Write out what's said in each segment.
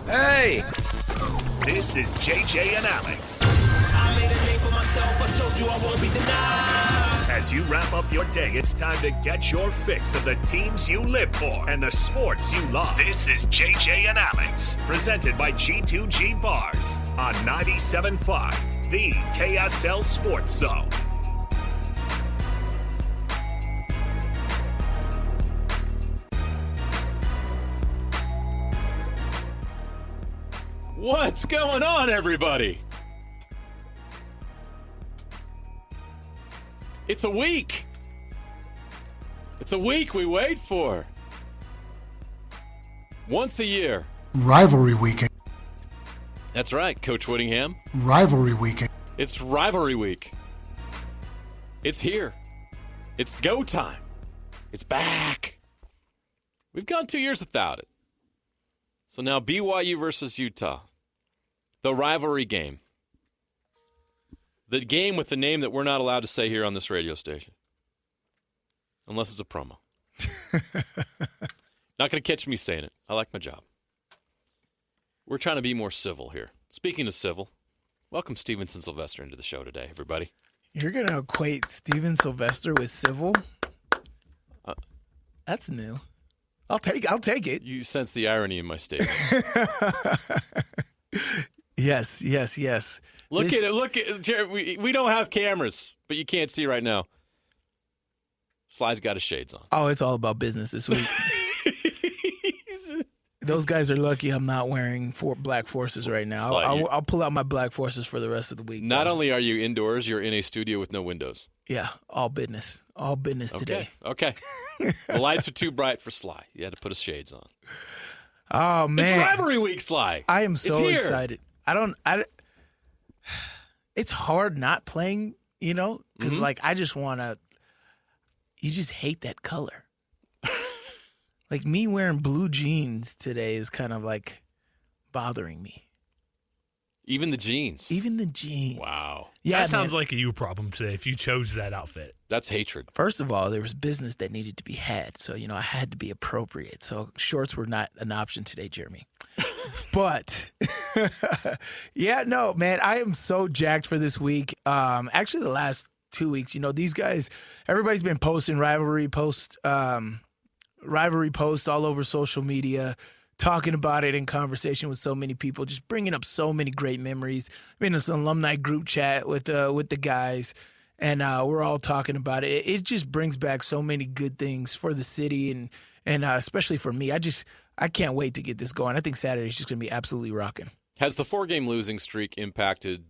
Hey! This is JJ and Alex. I made a name for myself, I told you I won't be denied. As you wrap up your day, it's time to get your fix of the teams you live for and the sports you love. This is JJ and Alex, presented by G2G Bars on 97.5, the KSL Sports Zone. What's going on, everybody? It's a week. It's a week we wait for. Once a year. Rivalry weekend. That's right, Coach Whittingham. Rivalry weekend. It's Rivalry Week. It's here. It's go time. It's back. We've gone 2 years without it. So now BYU versus Utah. The rivalry game. The game with the name that we're not allowed to say here on this radio station. Unless it's a promo. Not going to catch me saying it. I like my job. We're trying to be more civil here. Speaking of civil, welcome Stevenson Sylvester into the show today, everybody. You're going to equate Steven Sylvester with civil? That's new. I'll take it. You sense the irony in my statement. Yes. Look at it. Jared, we don't have cameras, but you can't see right now. Sly's got his shades on. Oh, it's all about business this week. Those guys are lucky I'm not wearing Black Forces right now. I'll pull out my Black Forces for the rest of the week. Not only are you indoors, you're in a studio with no windows. Yeah, all business. All business today. Okay. The lights are too bright for Sly. You had to put his shades on. Oh, man. It's Rivalry Week, Sly. I am so excited. It's hard not playing, because, I just want to – you just hate that color. Like, me wearing blue jeans today is kind of, bothering me. Even the jeans? Even the jeans. Wow. Yeah, that sounds like a you problem today if you chose that outfit. That's hatred. First of all, there was business that needed to be had, so, I had to be appropriate. So shorts were not an option today, Jeremy. But, yeah, no, man, I am so jacked for this week. Actually, the last 2 weeks, these guys, everybody's been posting rivalry posts all over social media, talking about it in conversation with so many people, just bringing up so many great memories. I'm in this alumni group chat with the guys, and we're all talking about it. It just brings back so many good things for the city, and especially for me. I can't wait to get this going. I think Saturday's just going to be absolutely rocking. Has the 4-game losing streak impacted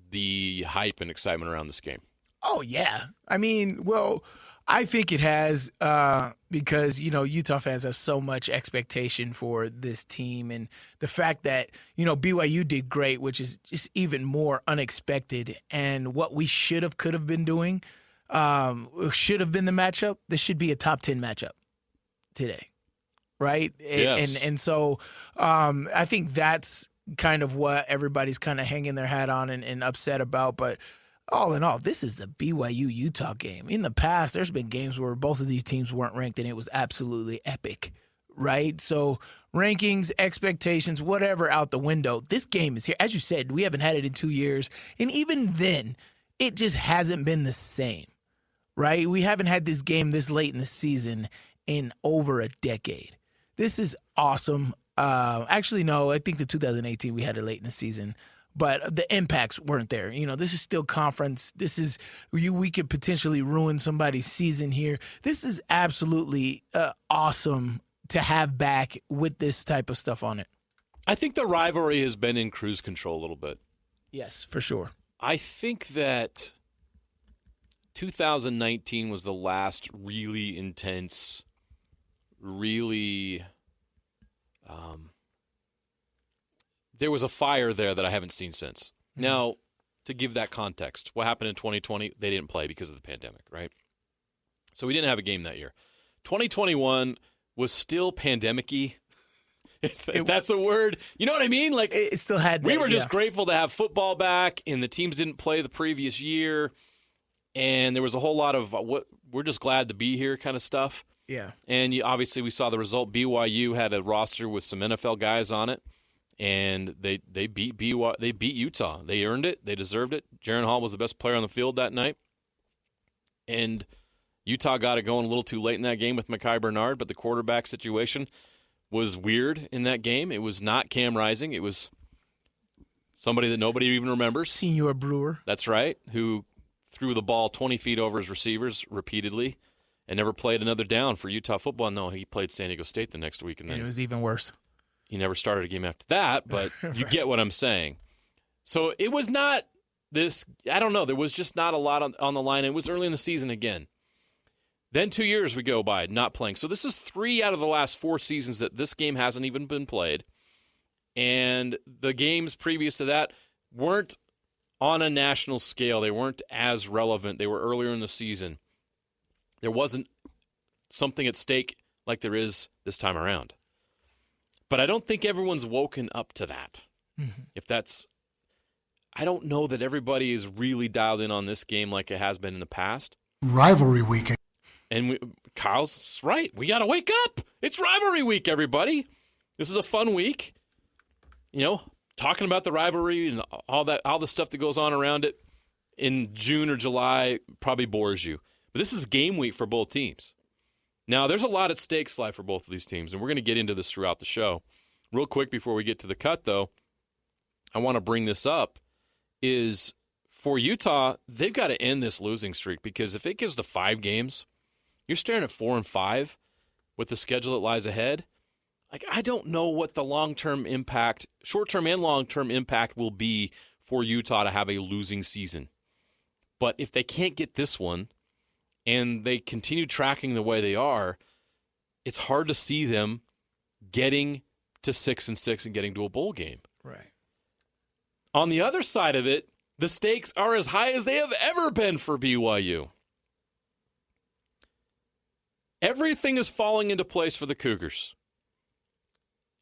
the hype and excitement around this game? Oh, yeah. I mean, well, I think it has because, Utah fans have so much expectation for this team. And the fact that, BYU did great, which is just even more unexpected. And what we could have been doing should have been the matchup. This should be a top 10 matchup today, right? Yes. And so I think that's kind of what everybody's kind of hanging their hat on and upset about. But all in all, this is the BYU-Utah game. In the past, there's been games where both of these teams weren't ranked, and it was absolutely epic, right? So rankings, expectations, whatever out the window. This game is here. As you said, we haven't had it in 2 years, and even then, it just hasn't been the same, right? We haven't had this game this late in the season in over a decade. This is awesome. Actually, no, I think the 2018 we had it late in the season. But the impacts weren't there. This is still conference. This is we could potentially ruin somebody's season here. This is absolutely awesome to have back with this type of stuff on it. I think the rivalry has been in cruise control a little bit. Yes, for sure. I think that 2019 was the last really intense, really there was a fire there that I haven't seen since. Mm-hmm. Now, to give that context, what happened in 2020? They didn't play because of the pandemic, right? So we didn't have a game that year. 2021 was still pandemic-y, if that's a word. You know what I mean? Like, it still had that, we were just grateful to have football back, and the teams didn't play the previous year, and there was a whole lot of we're just glad to be here kind of stuff. Yeah. And obviously we saw the result. BYU had a roster with some NFL guys on it. and they beat BYU. They beat Utah. They earned it. They deserved it. Jaron Hall was the best player on the field that night, and Utah got it going a little too late in that game with Mekhi Bernard, but the quarterback situation was weird in that game. It was not Cam Rising. It was somebody that nobody even remembers. Senior Brewer. That's right, who threw the ball 20 feet over his receivers repeatedly and never played another down for Utah football. No, he played San Diego State the next week. And then it was even worse. He never started a game after that, but you get what I'm saying. So it was not this, I don't know, there was just not a lot on the line. It was early in the season again. Then 2 years we go by not playing. So this is 3 out of the last 4 seasons that this game hasn't even been played. And the games previous to that weren't on a national scale. They weren't as relevant. They were earlier in the season. There wasn't something at stake like there is this time around. But I don't think everyone's woken up to that. Mm-hmm. If that's, I don't know that everybody is really dialed in on this game like it has been in the past. Rivalry weekend. And Kyle's right. We got to wake up. It's rivalry week, everybody. This is a fun week. You know, talking about the rivalry and all the stuff that goes on around it in June or July probably bores you. But this is game week for both teams. Now, there's a lot at stake, Sly, for both of these teams, and we're going to get into this throughout the show. Real quick before we get to the cut, though, I want to bring this up, is for Utah, they've got to end this losing streak because if it gets to 5 games, you're staring at 4-5 with the schedule that lies ahead. Like, I don't know what the long-term impact, short-term and long-term impact will be for Utah to have a losing season. But if they can't get this one and they continue tracking the way they are, it's hard to see them getting to 6-6 and getting to a bowl game. Right. On the other side of it, the stakes are as high as they have ever been for BYU. Everything is falling into place for the Cougars.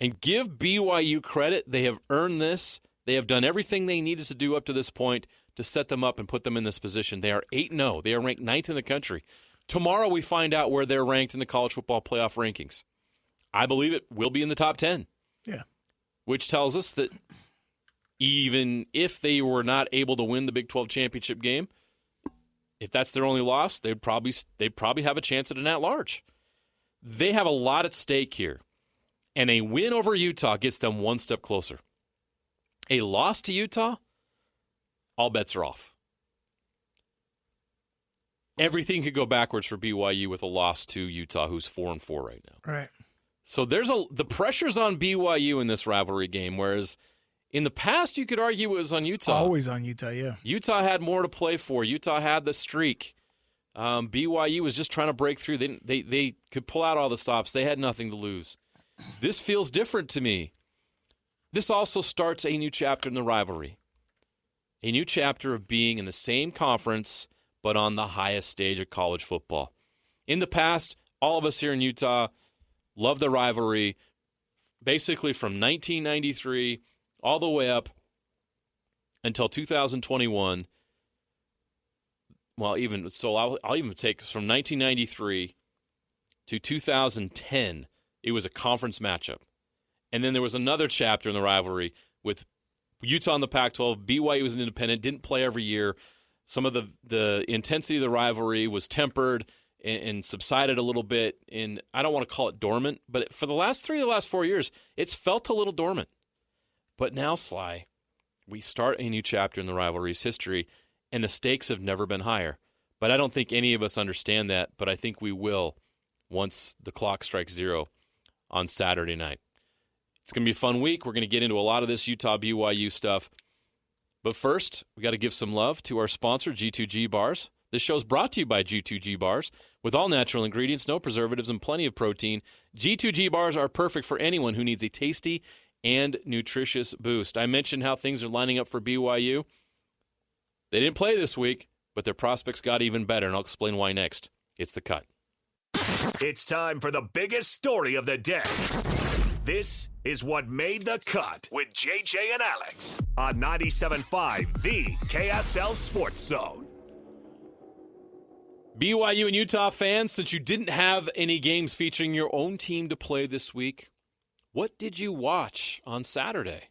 And give BYU credit. They have earned this. They have done everything they needed to do up to this point to set them up and put them in this position. They are 8-0. They are ranked 9th in the country. Tomorrow we find out where they're ranked in the college football playoff rankings. I believe it will be in the top 10. Yeah. Which tells us that even if they were not able to win the Big 12 championship game, if that's their only loss, they'd probably have a chance at an at-large. They have a lot at stake here. And a win over Utah gets them one step closer. A loss to Utah, all bets are off. Everything could go backwards for BYU with a loss to Utah, who's 4-4 right now. Right. So the pressure's on BYU in this rivalry game, whereas in the past you could argue it was on Utah. Always on Utah, yeah. Utah had more to play for. Utah had the streak. BYU was just trying to break through. They could pull out all the stops. They had nothing to lose. This feels different to me. This also starts a new chapter in the rivalry. A new chapter of being in the same conference, but on the highest stage of college football. In the past, all of us here in Utah love the rivalry, basically from 1993 all the way up until 2021. Well, I'll even take from 1993 to 2010. It was a conference matchup. And then there was another chapter in the rivalry with Utah in the Pac-12. BYU was an independent, didn't play every year. Some of the intensity of the rivalry was tempered and subsided a little bit. And I don't want to call it dormant, but for the last 4 years, it's felt a little dormant. But now, Sly, we start a new chapter in the rivalry's history, and the stakes have never been higher. But I don't think any of us understand that, but I think we will once the clock strikes 0 on Saturday night. It's going to be a fun week. We're going to get into a lot of this Utah-BYU stuff. But first, we got to give some love to our sponsor, G2G Bars. This show is brought to you by G2G Bars. With all natural ingredients, no preservatives, and plenty of protein, G2G Bars are perfect for anyone who needs a tasty and nutritious boost. I mentioned how things are lining up for BYU. They didn't play this week, but their prospects got even better, and I'll explain why next. It's The Cut. It's time for the biggest story of the day. This is what made the cut with JJ and Alex on 97.5, the KSL Sports Zone. BYU and Utah fans, since you didn't have any games featuring your own team to play this week, what did you watch? watch on Saturday?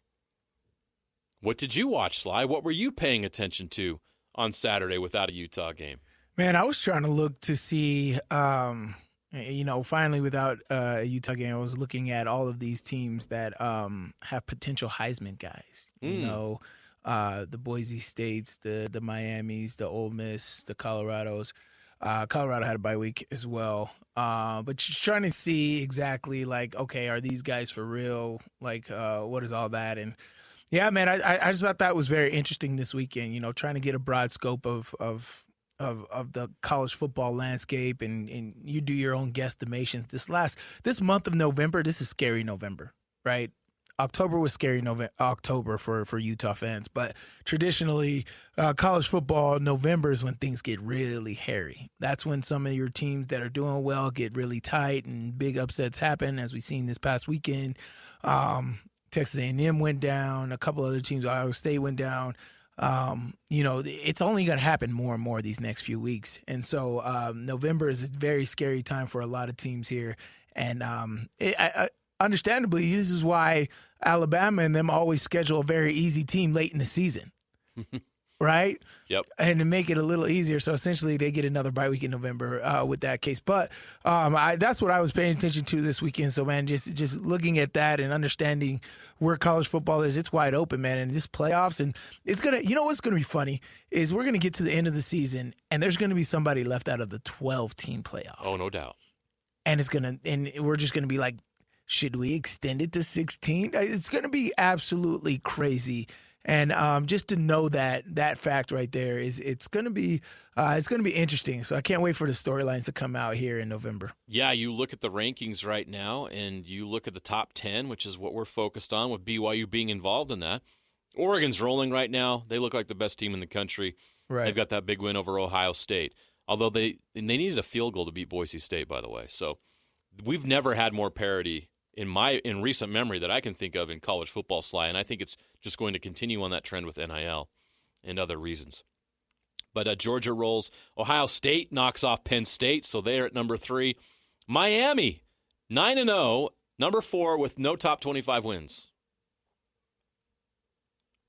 What did you watch, Sly? What were you paying attention to on Saturday without a Utah game? Man, I was trying to look to see, finally without a Utah game, I was looking at all of these teams that have potential Heisman guys. The Boise States, the Miamis, the Ole Miss, the Colorados. Colorado had a bye week as well. But just trying to see exactly, like, okay, are these guys for real? Like, what is all that? And, yeah, man, I just thought that was very interesting this weekend, trying to get a broad scope of the college football landscape, and you do your own guesstimations. This month of November, this is scary November, right? October was scary October for Utah fans, but traditionally, college football, November is when things get really hairy. That's when some of your teams that are doing well get really tight and big upsets happen, as we've seen this past weekend. Texas A&M went down. A couple other teams, Ohio State went down. It's only going to happen more and more these next few weeks. And so November is a very scary time for a lot of teams here. And understandably, this is why Alabama and them always schedule a very easy team late in the season, right? Yep. And to make it a little easier. So essentially they get another bye week in November with that case. But that's what I was paying attention to this weekend. So, man, just looking at that and understanding where college football is, it's wide open, man. And this playoffs, and it's going to, what's going to be funny is we're going to get to the end of the season and there's going to be somebody left out of the 12-team playoff. Oh, no doubt. And we're just going to be like, should we extend it to 16? It's going to be absolutely crazy. And just to know that fact right there it's going to be interesting. So I can't wait for the storylines to come out here in November. Yeah, you look at the rankings right now, and you look at the top 10, which is what we're focused on, with BYU being involved in that. Oregon's rolling right now. They look like the best team in the country. Right. They've got that big win over Ohio State. Although they needed a field goal to beat Boise State, by the way. So we've never had more parity in recent memory that I can think of in college football, Sly, and I think it's just going to continue on that trend with NIL and other reasons. But Georgia rolls. Ohio State knocks off Penn State, so they're at number 3. Miami, 9-0, number 4 with no top 25 wins.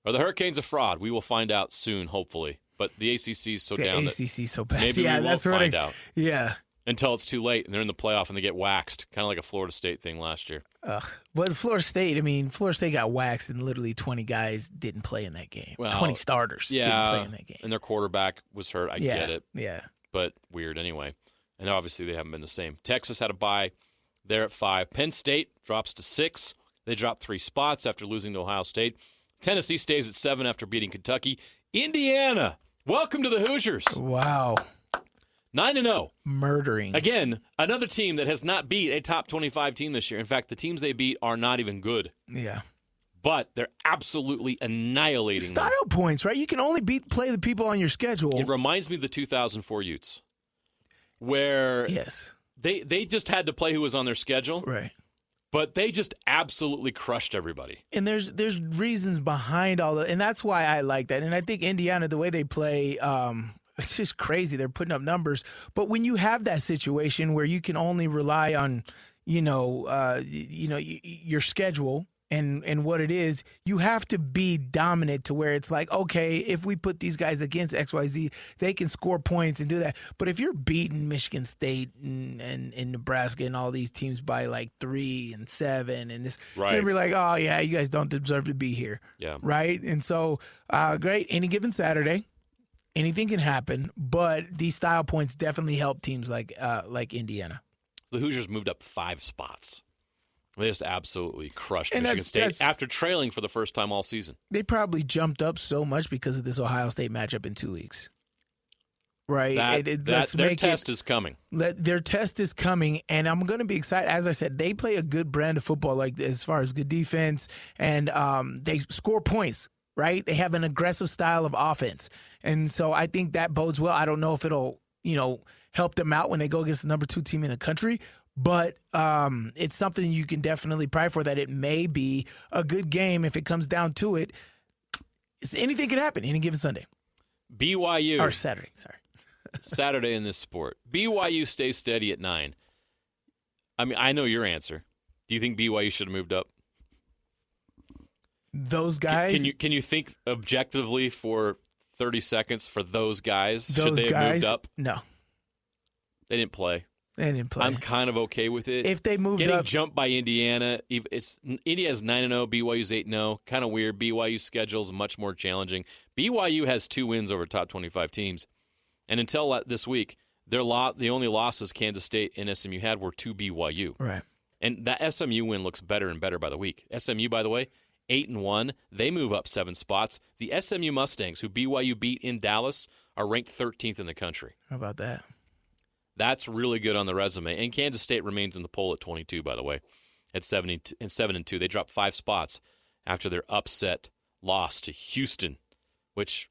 Are the Hurricanes a fraud? We will find out soon, hopefully. But the ACC's so down. The ACC's so bad. Maybe we won't find out. Yeah. Until it's too late and they're in the playoff and they get waxed, kind of like a Florida State thing last year. But Florida State got waxed and literally 20 guys didn't play in that game. Well, 20 starters didn't play in that game. And their quarterback was hurt. I get it. Yeah. But weird anyway. And obviously they haven't been the same. Texas had a bye. They're at 5. Penn State drops to 6. They dropped 3 spots after losing to Ohio State. Tennessee stays at 7 after beating Kentucky. Indiana, welcome to the Hoosiers. Wow. 9-0. Murdering. Again, another team that has not beat a top 25 team this year. In fact, the teams they beat are not even good. Yeah. But they're absolutely annihilating Style them. points, right? You can only play the people on your schedule. It reminds me of the 2004 Utes, where they just had to play who was on their schedule. Right. But they just absolutely crushed everybody. And there's reasons behind all that, and that's why I like that. And I think Indiana, the way they play, it's just crazy. They're putting up numbers. But when you have that situation where you can only rely on, your schedule and what it is, you have to be dominant to where it's like, okay, if we put these guys against XYZ, they can score points and do that. But if you're beating Michigan State and Nebraska and all these teams by like 3 and 7 and this, they'll be like, oh yeah, you guys don't deserve to be here. Yeah. Right. And so, great. Any given Saturday, anything can happen, but these style points definitely help teams like Indiana. The Hoosiers moved up 5 spots. They just absolutely crushed Michigan State after trailing for the first time all season. They probably jumped up so much because of this Ohio State matchup in 2 weeks. Right? Their test is coming. Their test is coming, and I'm going to be excited. As I said, they play a good brand of football, like as far as good defense, and they score points, right? They have an aggressive style of offense. And so I think that bodes well. I don't know if it'll, help them out when they go against the number 2 team in the country, but it's something you can definitely pride for, that it may be a good game if it comes down to it. Anything can happen any given Sunday. BYU. Or Saturday, sorry. Saturday in this sport. BYU stays steady at 9. I mean, I know your answer. Do you think BYU should have moved up? those guys. Can you think objectively for 30 seconds for those guys? Should they have moved up? No. They didn't play. I'm kind of okay with it. If they moved Getting up. jumped by Indiana, Indiana's 9-0, BYU's 8-0. Kind of weird. BYU's schedule is much more challenging. BYU has 2 wins over top 25 teams. And until this week, the only losses Kansas State and SMU had were to BYU. Right. And that SMU win looks better and better by the week. SMU, by the way, 8-1. They move up 7 spots. The SMU Mustangs, who BYU beat in Dallas, are ranked 13th in the country. How about that? That's really good on the resume. And Kansas State remains in the poll at 22, by the way, at 7-2. They dropped 5 spots after their upset loss to Houston, which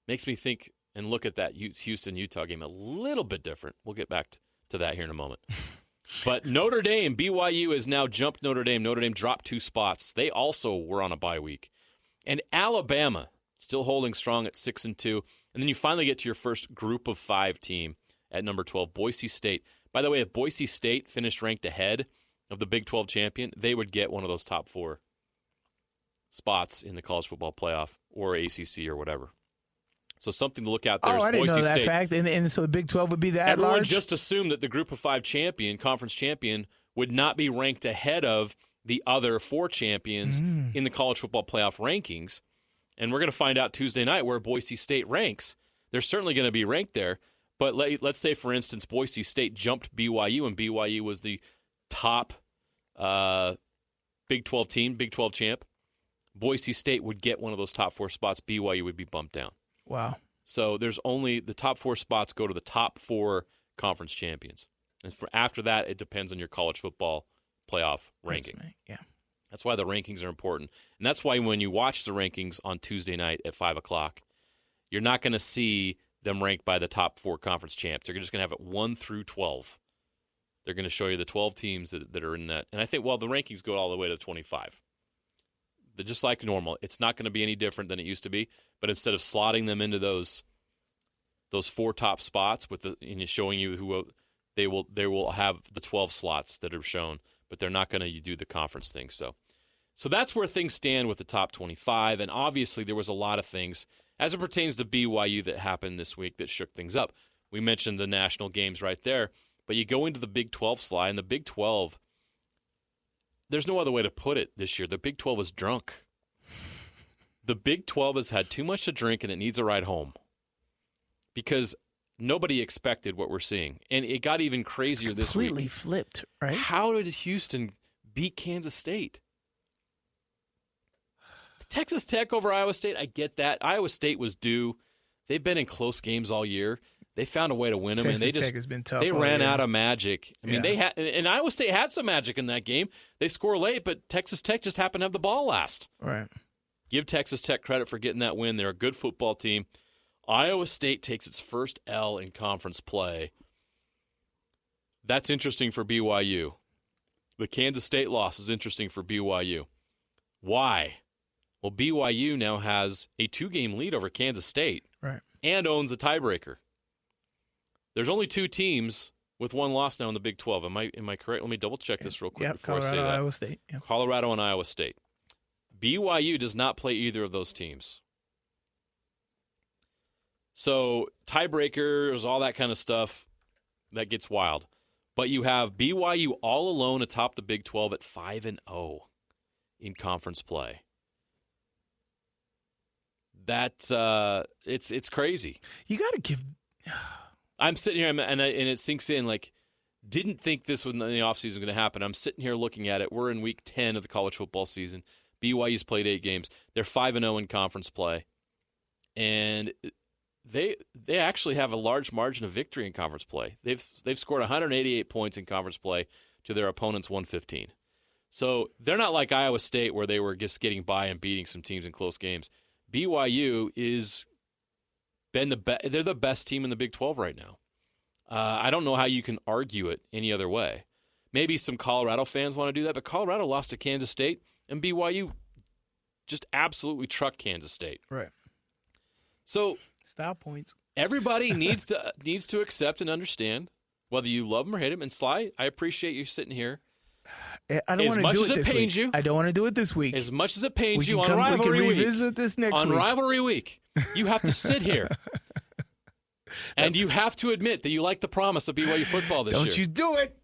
makes me think and look at that Houston-Utah game a little bit different. We'll get back to that here in a moment. But Notre Dame, BYU has now jumped Notre Dame. Notre Dame dropped 2 spots. They also were on a bye week. And Alabama still holding strong at 6-2. And then you finally get to your first group of 5 team at number 12, Boise State. By the way, if Boise State finished ranked ahead of the Big 12 champion, they would get one of those top 4 spots in the college football playoff or ACC or whatever. So something to look out there is I didn't Boise know that State. fact. And so the Big 12 would be that Everyone large? just assumed that the group of 5 conference champion, would not be ranked ahead of the other 4 champions in the college football playoff rankings. And we're going to find out Tuesday night where Boise State ranks. They're certainly going to be ranked there. But let's say, for instance, Boise State jumped BYU, and BYU was the top Big 12 team, Big 12 champ. Boise State would get one of those top 4 spots. BYU would be bumped down. Wow. So there's only the top 4 spots go to the top 4 conference champions. And after that, it depends on your college football playoff ranking. Yeah. That's why the rankings are important. And that's why when you watch the rankings on Tuesday night at 5 o'clock, you're not going to see them ranked by the top 4 conference champs. They're just going to have it 1 through 12. They're going to show you the 12 teams that are in that. And I think, the rankings go all the way to 25. They're just like normal. It's not going to be any different than it used to be. But instead of slotting them into those 4 top spots and showing you who they will have the 12 slots that are shown, but they're not going to do the conference thing. So that's where things stand with the top 25. And obviously there was a lot of things as it pertains to BYU that happened this week that shook things up. We mentioned the national games right there, but you go into the Big 12 slide, and the Big 12, there's no other way to put it this year. The Big 12 is drunk. The Big 12 has had too much to drink, and it needs a ride home because nobody expected what we're seeing. And it got even crazier this week. Completely flipped, right? How did Houston beat Kansas State? Texas Tech over Iowa State, I get that. Iowa State was due. They've been in close games all year. They found a way to win them, and Tech has been tough. They ran year. out of magic. I mean, they had, and Iowa State had some magic in that game. They score late, but Texas Tech just happened to have the ball last. Right. Give Texas Tech credit for getting that win. They're a good football team. Iowa State takes its first L in conference play. That's interesting for BYU. The Kansas State loss is interesting for BYU. Why? Well, BYU now has a 2-game lead over Kansas State, right, and owns a tiebreaker. There's only 2 teams with 1 loss now in the Big 12. Am I correct? Let me double check this real quick before Colorado, I say that. Iowa State. Yeah. Colorado and Iowa State. BYU does not play either of those teams. So tiebreakers, all that kind of stuff, that gets wild. But you have BYU all alone atop the Big 12 at 5-0 in conference play. That's it's crazy. You got to give. I'm sitting here and it sinks in. Like, didn't think this was in the offseason going to happen. I'm sitting here looking at it. We're in week 10 of the college football season. BYU's played 8 games. They're 5-0 in conference play, and they actually have a large margin of victory in conference play. They've scored 188 points in conference play to their opponent's 115. So they're not like Iowa State where they were just getting by and beating some teams in close games. BYU is they're the best team in the Big 12 right now. I don't know how you can argue it any other way. Maybe some Colorado fans want to do that, but Colorado lost to Kansas State, and BYU just absolutely trucked Kansas State. Right. So style points. Everybody needs to accept and understand whether you love them or hate them. And Sly, I appreciate you sitting here I don't As want to much do as it it this pains week. you- I don't want to do it this week. As much as it pains we you can on Rivalry we can Week, revisit this next on week. Rivalry Week, you have to sit here. And you have to admit that you like the promise of BYU football this year. Don't you do it.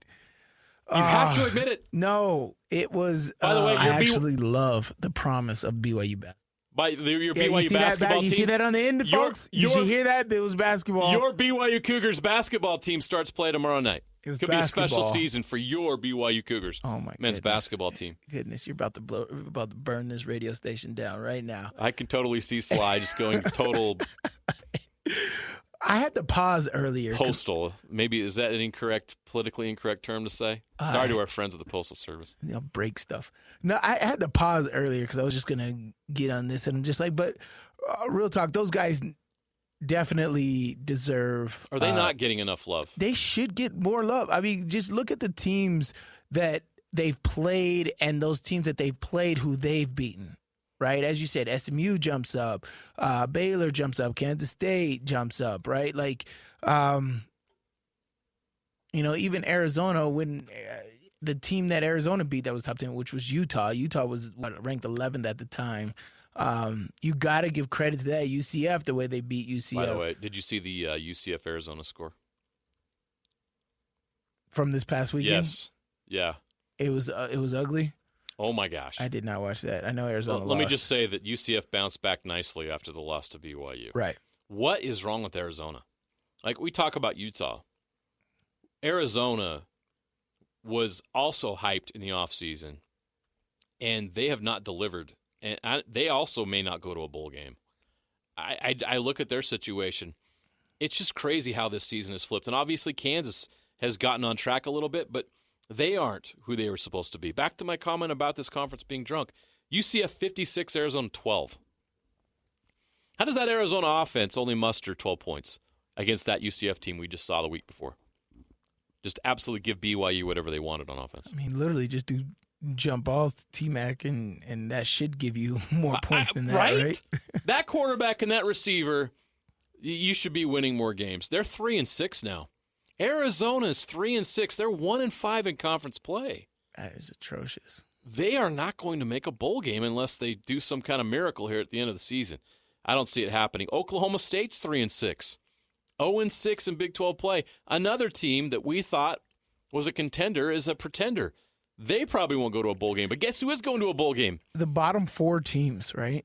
You have to admit it. No, it was. By the way, I your actually love the promise of BYU basketball. By your Yeah, BYU you see basketball you team. see that on the end, folks? Did you hear that? It was basketball. Your BYU Cougars basketball team starts play tomorrow night. It was Could be a special basketball. season for your BYU Cougars. Oh my men's goodness. basketball team. Goodness, you're about to burn this radio station down right now. I can totally see Sly just going total I had to pause earlier. 'cause postal. Maybe is that an politically incorrect term to say? Sorry to our friends of the Postal Service. break stuff. No, I had to pause earlier because I was just gonna get on this, and I'm just like, but real talk, those guys definitely deserve. Are they not getting enough love? They should get more love. I mean, just look at the teams that they've played and those teams that they've played who they've beaten. Right, as you said, SMU jumps up, Baylor jumps up, Kansas State jumps up. Right, like, even Arizona when. The team that Arizona beat that was top 10, which was Utah. Utah was ranked 11th at the time. You got to give credit to that. UCF, the way they beat UCF. By the way, did you see the UCF Arizona score? From this past weekend? Yes. Yeah. It was ugly. Oh, my gosh. I did not watch that. I know Arizona Let me lost. just say that UCF bounced back nicely after the loss to BYU. Right. What is wrong with Arizona? Like, we talk about Utah. Arizona was also hyped in the offseason, and they have not delivered. And they also may not go to a bowl game. I look at their situation. It's just crazy how this season has flipped. And obviously Kansas has gotten on track a little bit, but they aren't who they were supposed to be. Back to my comment about this conference being drunk. UCF 56, Arizona 12. How does that Arizona offense only muster 12 points against that UCF team we just saw the week before? Just absolutely give BYU whatever they wanted on offense. I mean, literally just do jump balls to T-Mac, and that should give you more points than that, right? That quarterback and that receiver, you should be winning more games. They're 3-6 now. Arizona is 3-6. They're 1-5 in conference play. That is atrocious. They are not going to make a bowl game unless they do some kind of miracle here at the end of the season. I don't see it happening. Oklahoma State's 3-6. 0-6 in Big 12 play. Another team that we thought was a contender is a pretender. They probably won't go to a bowl game, but guess who is going to a bowl game? The bottom four teams, right?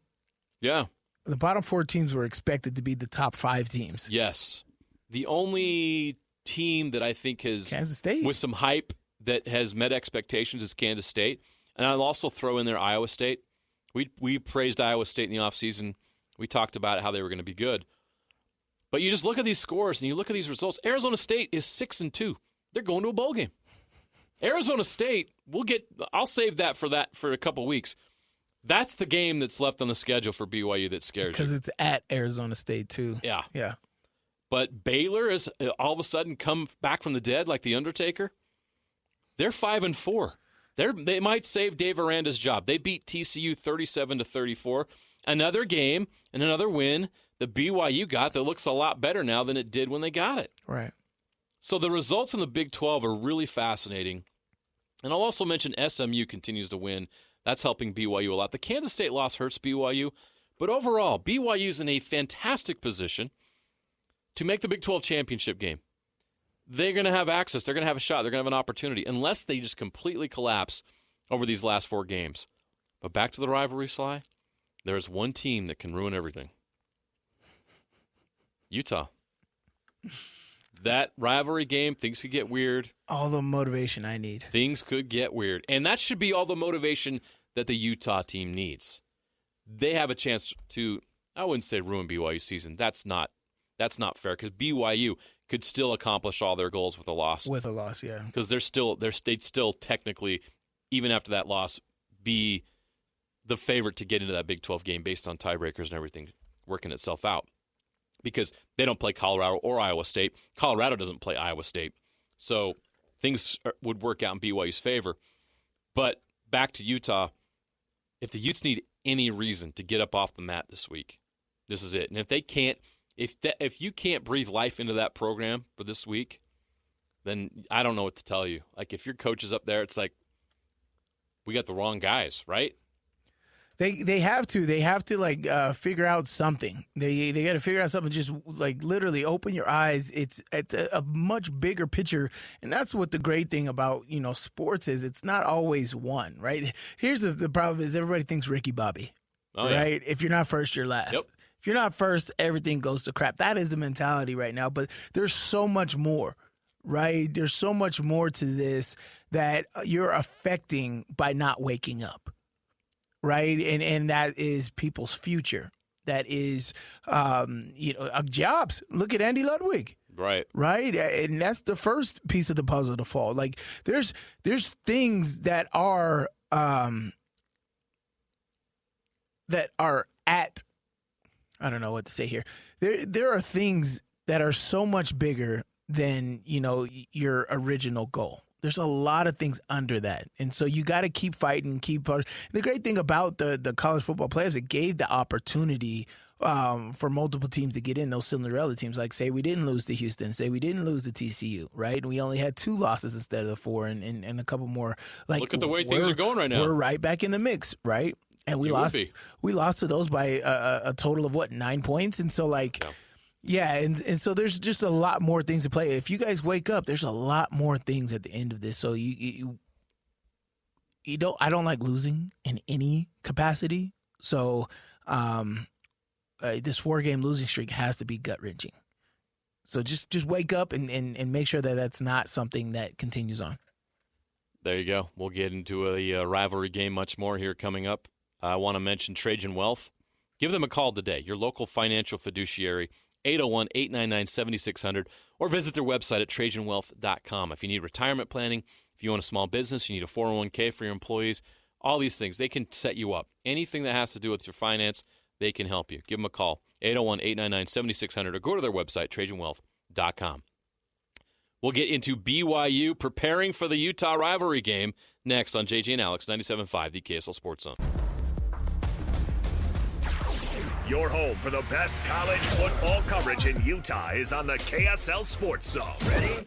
Yeah. The bottom four teams were expected to be the top five teams. Yes. The only team that I think has, Kansas State, with some hype that has met expectations is Kansas State. And I'll also throw in there Iowa State. We praised Iowa State in the offseason. We talked about how they were going to be good. But you just look at these scores and you look at these results. Arizona State is 6-2. They're going to a bowl game. Arizona State, I'll save that for a couple weeks. That's the game that's left on the schedule for BYU that scares you. Because it's at Arizona State, too. Yeah. Yeah. But Baylor has all of a sudden come back from the dead like The Undertaker. They're 5-4. They might save Dave Aranda's job. They beat TCU 37-34. Another game and another win that BYU got that looks a lot better now than it did when they got it. Right. So the results in the Big 12 are really fascinating. And I'll also mention SMU continues to win. That's helping BYU a lot. The Kansas State loss hurts BYU. But overall, BYU's in a fantastic position to make the Big 12 championship game. They're going to have access. They're going to have a shot. They're going to have an opportunity unless they just completely collapse over these last four games. But back to the rivalry, Sly. There's one team that can ruin everything. Utah. That rivalry game, things could get weird. All the motivation I need. Things could get weird. And that should be all the motivation that the Utah team needs. They have a chance to, I wouldn't say ruin BYU's season. That's not fair because BYU could still accomplish all their goals with a loss. With a loss, yeah. Because they'd still technically, even after that loss, be the favorite to get into that Big 12 game based on tiebreakers and everything working itself out. Because they don't play Colorado or Iowa State. Colorado doesn't play Iowa State. So things would work out in BYU's favor. But back to Utah, if the Utes need any reason to get up off the mat this week, this is it. And if they can't, if you can't breathe life into that program for this week, then I don't know what to tell you. Like if your coach is up there, it's like we got the wrong guys, right? They have to like figure out something. They got to figure out something. Just like literally open your eyes. It's a much bigger picture, and that's what the great thing about sports is. It's not always one, right? Here's the problem: is everybody thinks Ricky Bobby, right? If you're not first, you're last. Yep. If you're not first, everything goes to crap. That is the mentality right now. But there's so much more, right? There's so much more to this that you're affecting by not waking up. Right, and that is people's future. That is, jobs. Look at Andy Ludwig. Right, and that's the first piece of the puzzle to fall. Like there's things that are at. I don't know what to say here. There are things that are so much bigger than your original goal. There's a lot of things under that. And so you got to keep fighting, The great thing about the college football playoffs, it gave the opportunity for multiple teams to get in, those Cinderella teams. Like, say we didn't lose to Houston, say we didn't lose to TCU, right? And we only had 2 losses instead of the 4 and a couple more. Like, look at the way things are going right now. We're right back in the mix, right? And we lost to those by a total of, 9 points? And so, Yeah, and so there's just a lot more things to play. If you guys wake up, there's a lot more things at the end of this. So you don't. I don't like losing in any capacity. So this 4-game losing streak has to be gut wrenching. So just wake up and make sure that that's not something that continues on. There you go. We'll get into a rivalry game much more here coming up. I want to mention Trajan Wealth. Give them a call today. Your local financial fiduciary. 801-899-7600, or visit their website at TrajanWealth.com. If you need retirement planning, if you own a small business, you need a 401k for your employees, all these things, they can set you up. Anything that has to do with your finance, they can help you. Give them a call, 801-899-7600, or go to their website, TrajanWealth.com. We'll get into BYU preparing for the Utah rivalry game next on JJ and Alex, 97.5, the KSL Sports Zone. Your home for the best college football coverage in Utah is on the KSL Sports Zone. Ready?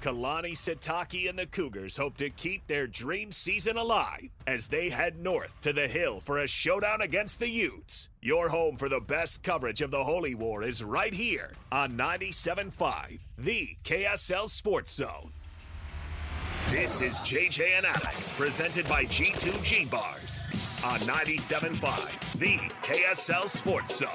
Kalani, Sitake, and the Cougars hope to keep their dream season alive as they head north to the Hill for a showdown against the Utes. Your home for the best coverage of the Holy War is right here on 97.5, the KSL Sports Zone. This is JJ and Alex, presented by G2G Bars on 97.5, the KSL Sports Zone.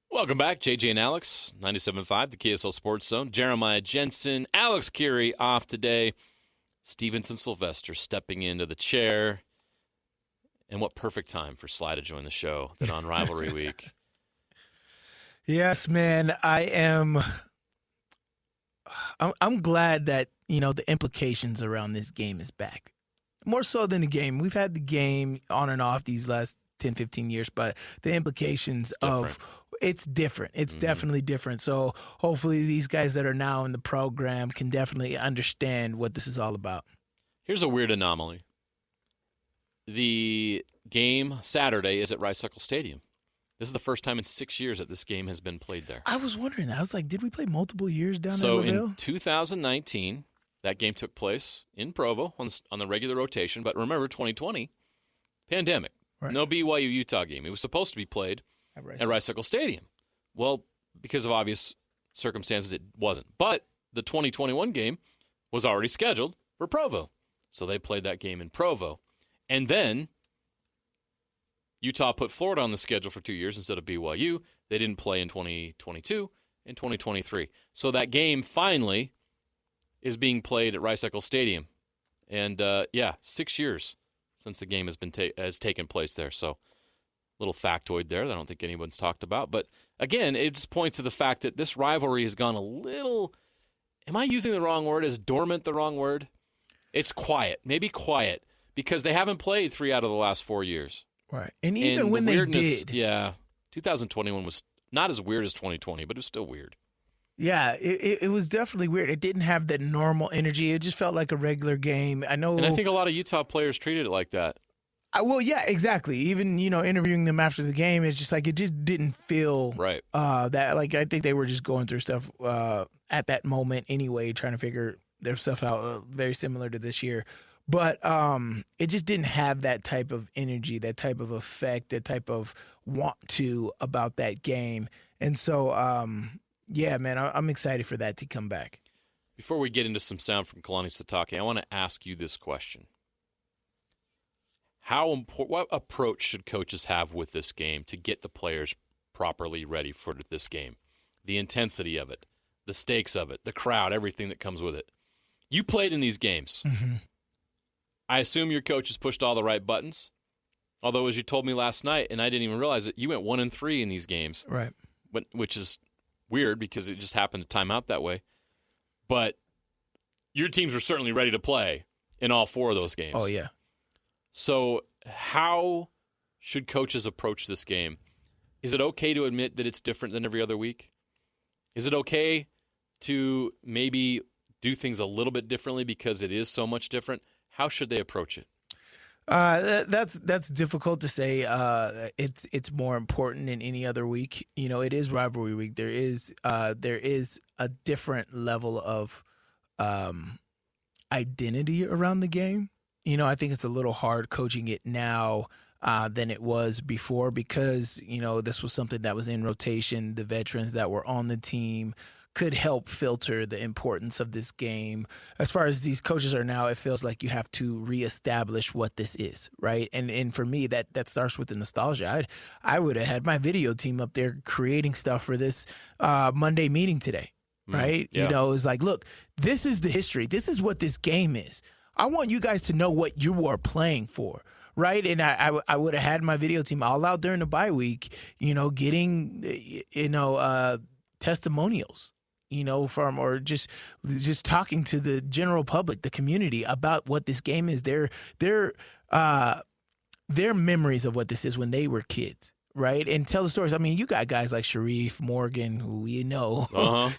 Welcome back, JJ and Alex, 97.5, the KSL Sports Zone. Jeremiah Jensen, Alex Curie off today. Stevenson Sylvester stepping into the chair. And what perfect time for Sly to join the show than on Rivalry Week. Yes, man, I'm glad that, the implications around this game is back. More so than the game. We've had the game on and off these last 10, 15 years, but the implications it's different. It's definitely different. So hopefully these guys that are now in the program can definitely understand what this is all about. Here's a weird anomaly. The game Saturday is at Rice-Eccles Stadium. This is the first time in 6 years that this game has been played there. I was wondering. I was like, did we play multiple years down so in LaVille? In 2019, that game took place in Provo on the regular rotation. But remember, 2020, pandemic. Right. No BYU-Utah game. It was supposed to be played at Rice-Eccles Stadium. Well, because of obvious circumstances, it wasn't. But the 2021 game was already scheduled for Provo. So they played that game in Provo. And then Utah put Florida on the schedule for 2 years instead of BYU. They didn't play in 2022 and 2023. So that game finally is being played at Rice-Eccles Stadium. And, 6 years since the game has taken place there. So little factoid there that I don't think anyone's talked about. But, again, it just points to the fact that this rivalry has gone a little – am I using the wrong word? Is dormant the wrong word? It's quiet. Maybe quiet because they haven't played 3 out of the last 4 years. Right. And even when they did. Yeah. 2021 was not as weird as 2020, but it was still weird. Yeah, it was definitely weird. It didn't have that normal energy. It just felt like a regular game. I know. And I think a lot of Utah players treated it like that. Well, yeah, exactly. Even, interviewing them after the game, it's just like it just didn't feel right. That, like, I think they were just going through stuff at that moment anyway, trying to figure their stuff out very similar to this year. But it just didn't have that type of energy, that type of effect, that type of want to about that game. And so, yeah, man, I'm excited for that to come back. Before we get into some sound from Kalani Sitake, I want to ask you this question. What approach should coaches have with this game to get the players properly ready for this game? The intensity of it, the stakes of it, the crowd, everything that comes with it. You played in these games. Mm-hmm. I assume your coach has pushed all the right buttons. Although, as you told me last night, and I didn't even realize it, you went 1-3 in these games. Right. Which is weird because it just happened to time out that way. But your teams were certainly ready to play in all 4 of those games. Oh, yeah. So how should coaches approach this game? Is it okay to admit that it's different than every other week? Is it okay to maybe do things a little bit differently because it is so much different? How should they approach it? That's difficult to say. It's more important than any other week. You know, it is rivalry week. There is a different level of identity around the game. You know, I think it's a little hard coaching it now than it was before because, you know, this was something that was in rotation. The veterans that were on the team could help filter the importance of this game. As far as these coaches are now, it feels like you have to reestablish what this is, right? And for me, that starts with the nostalgia. I would have had my video team up there creating stuff for this Monday meeting today, right? Yeah. You know, it's like, look, this is the history. This is what this game is. I want you guys to know what you are playing for, right? And I would have had my video team all out during the bye week, you know, getting, you know, testimonials, you know, from or just talking to the general public, the community about what this game is. Their memories of what this is when they were kids. Right, and tell the stories. I mean, you got guys like Sharif Morgan, who you know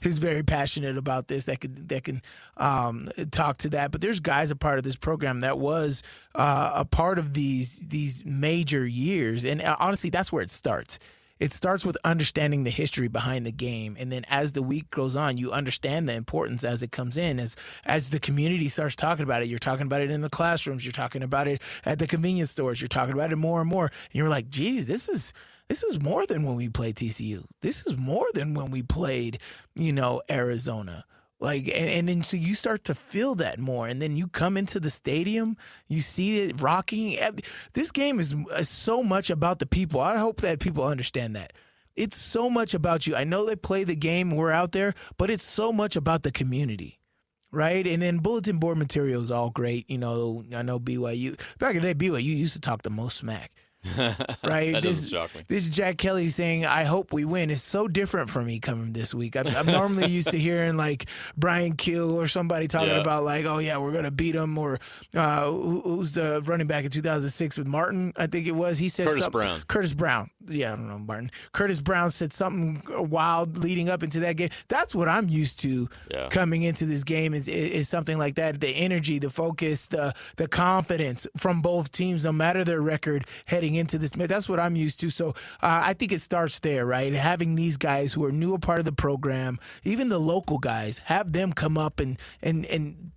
is very passionate about this. That can talk to that. But there's guys a part of this program that was a part of these major years, and honestly, that's where it starts. It starts with understanding the history behind the game, and then as the week goes on, you understand the importance as it comes in. As the community starts talking about it, you're talking about it in the classrooms, you're talking about it at the convenience stores, you're talking about it more and more, and you're like, geez, this is more than when we played TCU. This is more than when we played, you know, Arizona. Like, and then so you start to feel that more, and then you come into the stadium, you see it rocking. This game is so much about the people. I hope that people understand that. It's so much about you. I know they play the game, we're out there, but it's so much about the community, right? And then bulletin board material is all great. You know, I know BYU. Back in the day, BYU used to talk the most smack. Right, that doesn't shock me. This Jack Kelly saying, "I hope we win." Is so different for me coming this week. I'm normally used to hearing like Brian Kill or somebody talking about like, "Oh yeah, we're gonna beat them," or who's the running back in 2006 with Martin? I think it was. He said Curtis Brown. Yeah, I don't know Martin. Curtis Brown said something wild leading up into that game. That's what I'm used to coming into this game is something like that. The energy, the focus, the confidence from both teams, no matter their record heading into this. That's what I'm used to. So I think it starts there, right? Having these guys who are new a part of the program, even the local guys, have them come up and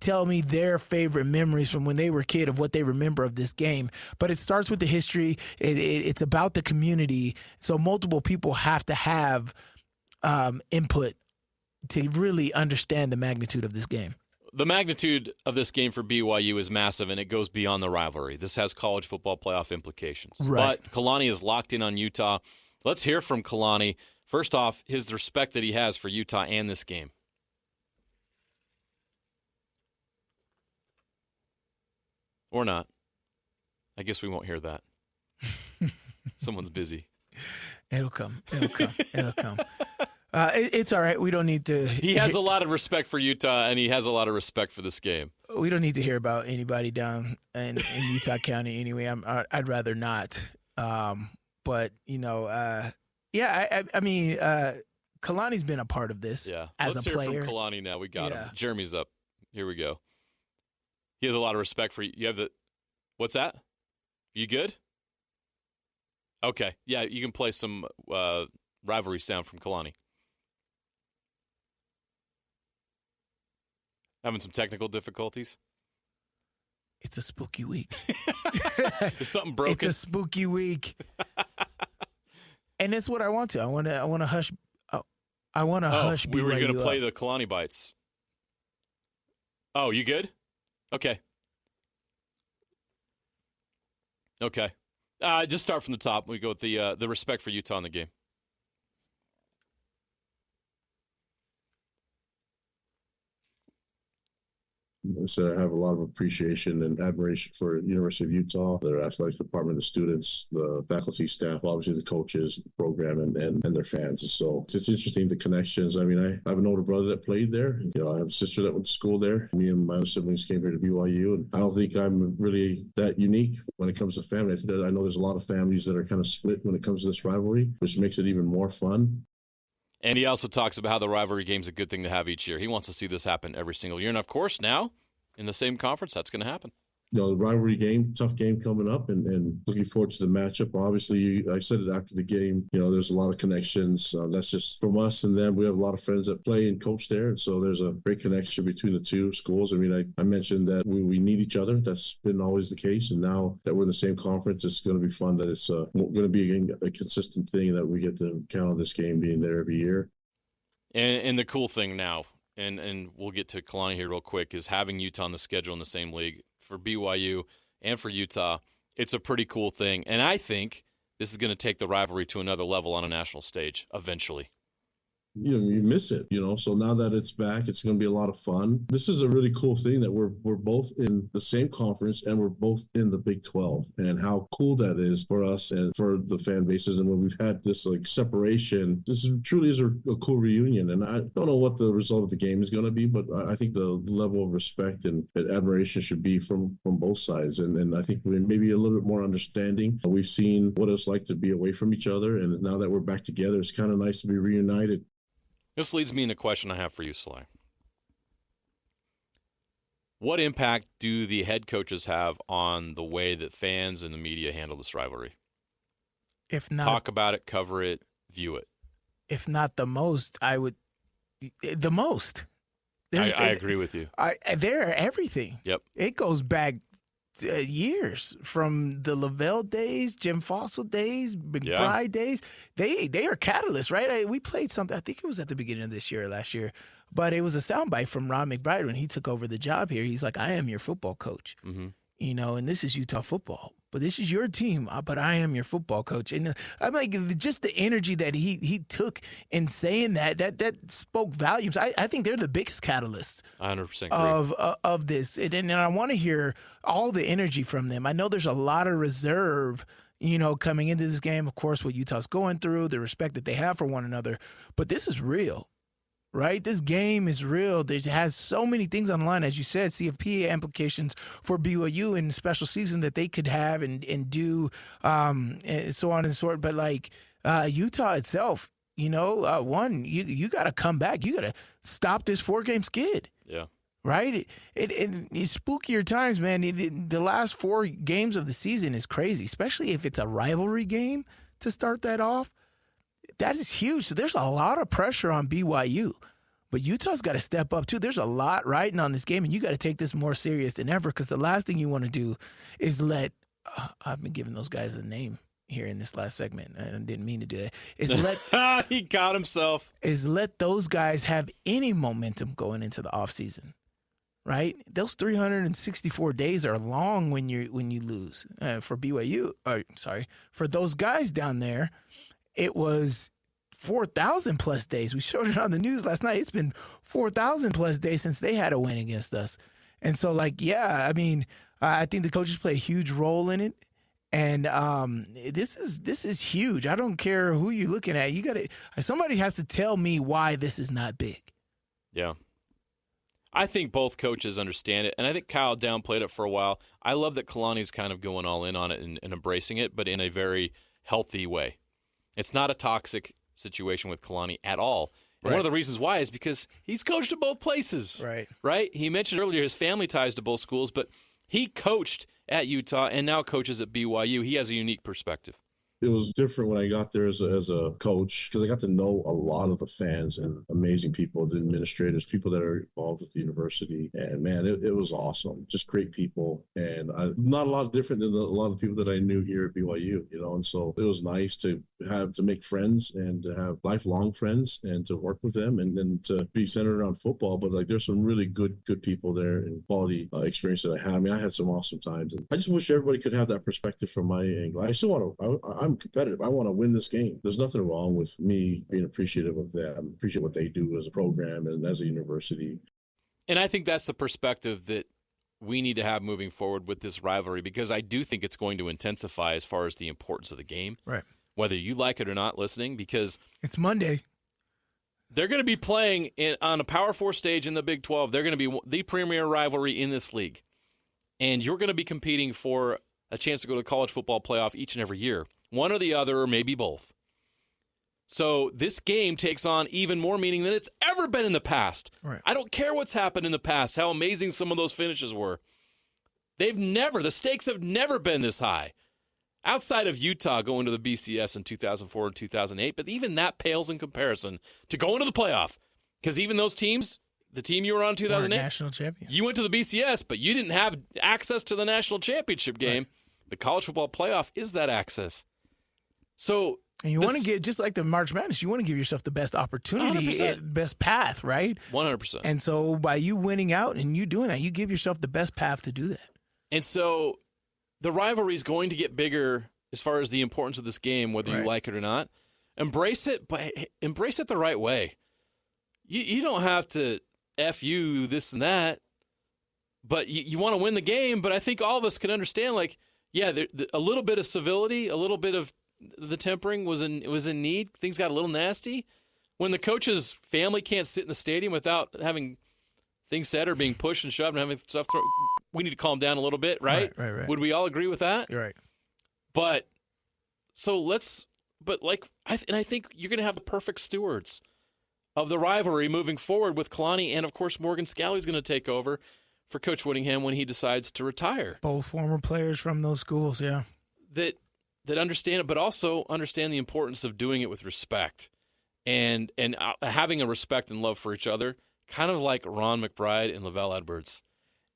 tell me their favorite memories from when they were a kid of what they remember of this game. But it starts with the history. It's about the community. So multiple people have to have input to really understand the magnitude of this game. The magnitude of this game for BYU is massive, and it goes beyond the rivalry. This has college football playoff implications. Right. But Kalani is locked in on Utah. Let's hear from Kalani. First off, his respect that he has for Utah and this game. Or not. I guess we won't hear that. Someone's busy. It'll come. It's all right. We don't need to. He has a lot of respect for Utah, and he has a lot of respect for this game. We don't need to hear about anybody down in Utah County anyway. I'd rather not. But, you know, I mean, Kalani's been a part of this as Let's a player. Let's hear from Kalani now. We got him. Jeremy's up. Here we go. He has a lot of respect for you. You have the – what's that? You good? Okay. Yeah, you can play some rivalry sound from Kalani. Having some technical difficulties? It's a spooky week. Is something broken? It's a spooky week. And that's what I want to. I want to hush. I want to hush BYU. We were going to play up. the Kalani bites. Oh, you good? Okay. Okay. Just start from the top. We go with the respect for Utah in the game. So I have a lot of appreciation and admiration for the University of Utah, their athletic department, the students, the faculty, staff, obviously the coaches, the program, and their fans. So it's interesting, the connections. I mean, I have an older brother that played there. You know, I have a sister that went to school there. Me and my other siblings came here to BYU, and I don't think I'm really that unique when it comes to family. I know there's a lot of families that are kind of split when it comes to this rivalry, which makes it even more fun. And he also talks about how the rivalry game's a good thing to have each year. He wants to see this happen every single year. And, of course, now in the same conference, that's going to happen. You know, the rivalry game, tough game coming up, and looking forward to the matchup. Obviously, I said it after the game, you know, there's a lot of connections. That's just from us and them. We have a lot of friends that play and coach there, and so there's a great connection between the two schools. I mean, I mentioned that we need each other. That's been always the case, and now that we're in the same conference, it's going to be fun that it's going to be a consistent thing that we get to count on this game being there every year. And the cool thing now, and we'll get to Kalani here real quick, is having Utah on the schedule in the same league. For BYU and for Utah, it's a pretty cool thing. And I think this is going to take the rivalry to another level on a national stage eventually. You know, you miss it, you know, so now that it's back, it's going to be a lot of fun. This is a really cool thing that we're both in the same conference and we're both in the Big 12, and how cool that is for us and for the fan bases. And when we've had this like separation, truly is a cool reunion. And I don't know what the result of the game is going to be, but I think the level of respect and admiration should be from both sides. And I think we're maybe a little bit more understanding. We've seen what it's like to be away from each other. And now that we're back together, it's kind of nice to be reunited. This leads me into a question I have for you, Sly. What impact do the head coaches have on the way that fans and the media handle this rivalry? If not, talk about it, cover it, view it. If not the most, the most. I agree with you. They're everything. Yep. It goes back years, from the Lavelle days, Jim Fossil days, McBride days. They are catalysts, right? We played something, I think it was at the beginning of this year or last year, but it was a soundbite from Ron McBride when he took over the job here. He's like, I am your football coach, you know, and this is Utah football. But this is your team, but I am your football coach. And I'm like, just the energy that he took in saying that spoke volumes. I think they're the biggest catalysts 100% of this. And I want to hear all the energy from them. I know there's a lot of reserve, you know, coming into this game, of course, what Utah's going through, the respect that they have for one another. But this is real. Right? This game is real. It has so many things on the line, as you said, CFP implications for BYU in the special season that they could have and do, and so on and so forth. But like Utah itself, you know, you got to come back. You got to stop this 4-game skid. Yeah. Right? It's spookier times, man. The last 4 games of the season is crazy, especially if it's a rivalry game to start that off. That is huge. So there's a lot of pressure on BYU. But Utah's got to step up, too. There's a lot riding on this game, and you got to take this more serious than ever, because the last thing you want to do is let I've been giving those guys a name here in this last segment. I didn't mean to do that. Is let he got himself. Is let those guys have any momentum going into the offseason. Right? Those 364 days are long when you lose. For BYU, for those guys down there, it was 4,000 plus days. We showed it on the news last night. It's been 4,000 plus days since they had a win against us. And so, I think the coaches play a huge role in it. And this is huge. I don't care who you're looking at. Somebody has to tell me why this is not big. Yeah. I think both coaches understand it, and I think Kyle downplayed it for a while. I love that Kalani's kind of going all in on it and embracing it, but in a very healthy way. It's not a toxic situation with Kalani at all. And one of the reasons why is because he's coached at both places. Right? He mentioned earlier his family ties to both schools, but he coached at Utah and now coaches at BYU. He has a unique perspective. it was different when I got there as a coach, because I got to know a lot of the fans and amazing people, the administrators, people that are involved with the university. And man, it was awesome. Just great people. And not a lot different than a lot of people that I knew here at BYU, and so it was nice to make friends and to have lifelong friends and to work with them and then to be centered around football. But like, there's some really good people there and quality experience that I had. I mean, I had some awesome times. And I just wish everybody could have that perspective from my angle. I still want to, I'm competitive. I want to win this game. There's nothing wrong with me being appreciative of them, appreciate what they do as a program and as a university. And I think that's the perspective that we need to have moving forward with this rivalry, because I do think it's going to intensify as far as the importance of the game. Right. Whether you like it or not, listening, because it's Monday. They're going to be playing on a Power 4 stage in the Big 12. They're going to be the premier rivalry in this league. And you're going to be competing for a chance to go to the college football playoff each and every year. One or the other, or maybe both. So this game takes on even more meaning than it's ever been in the past. Right. I don't care what's happened in the past, how amazing some of those finishes were. The stakes have never been this high. Outside of Utah going to the BCS in 2004 and 2008, but even that pales in comparison to going to the playoff. Because even those teams, the team you were on in 2008, national champions. You went to the BCS, but you didn't have access to the national championship game. Right. The college football playoff is that access. And you want to get, just like the March Madness, you want to give yourself the best opportunity, 100%. Best path, right? 100%. And so by you winning out and you doing that, you give yourself the best path to do that. And so the rivalry is going to get bigger as far as the importance of this game, whether you like it or not. Embrace it, but embrace it the right way. You don't have to F you, this and that, but you want to win the game. But I think all of us can understand, like, a little bit of civility, a little bit of the tempering was in need. Things got a little nasty. When the coach's family can't sit in the stadium without having things said or being pushed and shoved and having stuff thrown, we need to calm down a little bit, right? Right. Would we all agree with that? You're right. I think you're going to have the perfect stewards of the rivalry moving forward with Kalani, and of course Morgan Scalley's going to take over for Coach Whittingham when he decides to retire. Both former players from those schools, yeah. That understand it, but also understand the importance of doing it with respect and having a respect and love for each other, kind of like Ron McBride and Lavelle Edwards.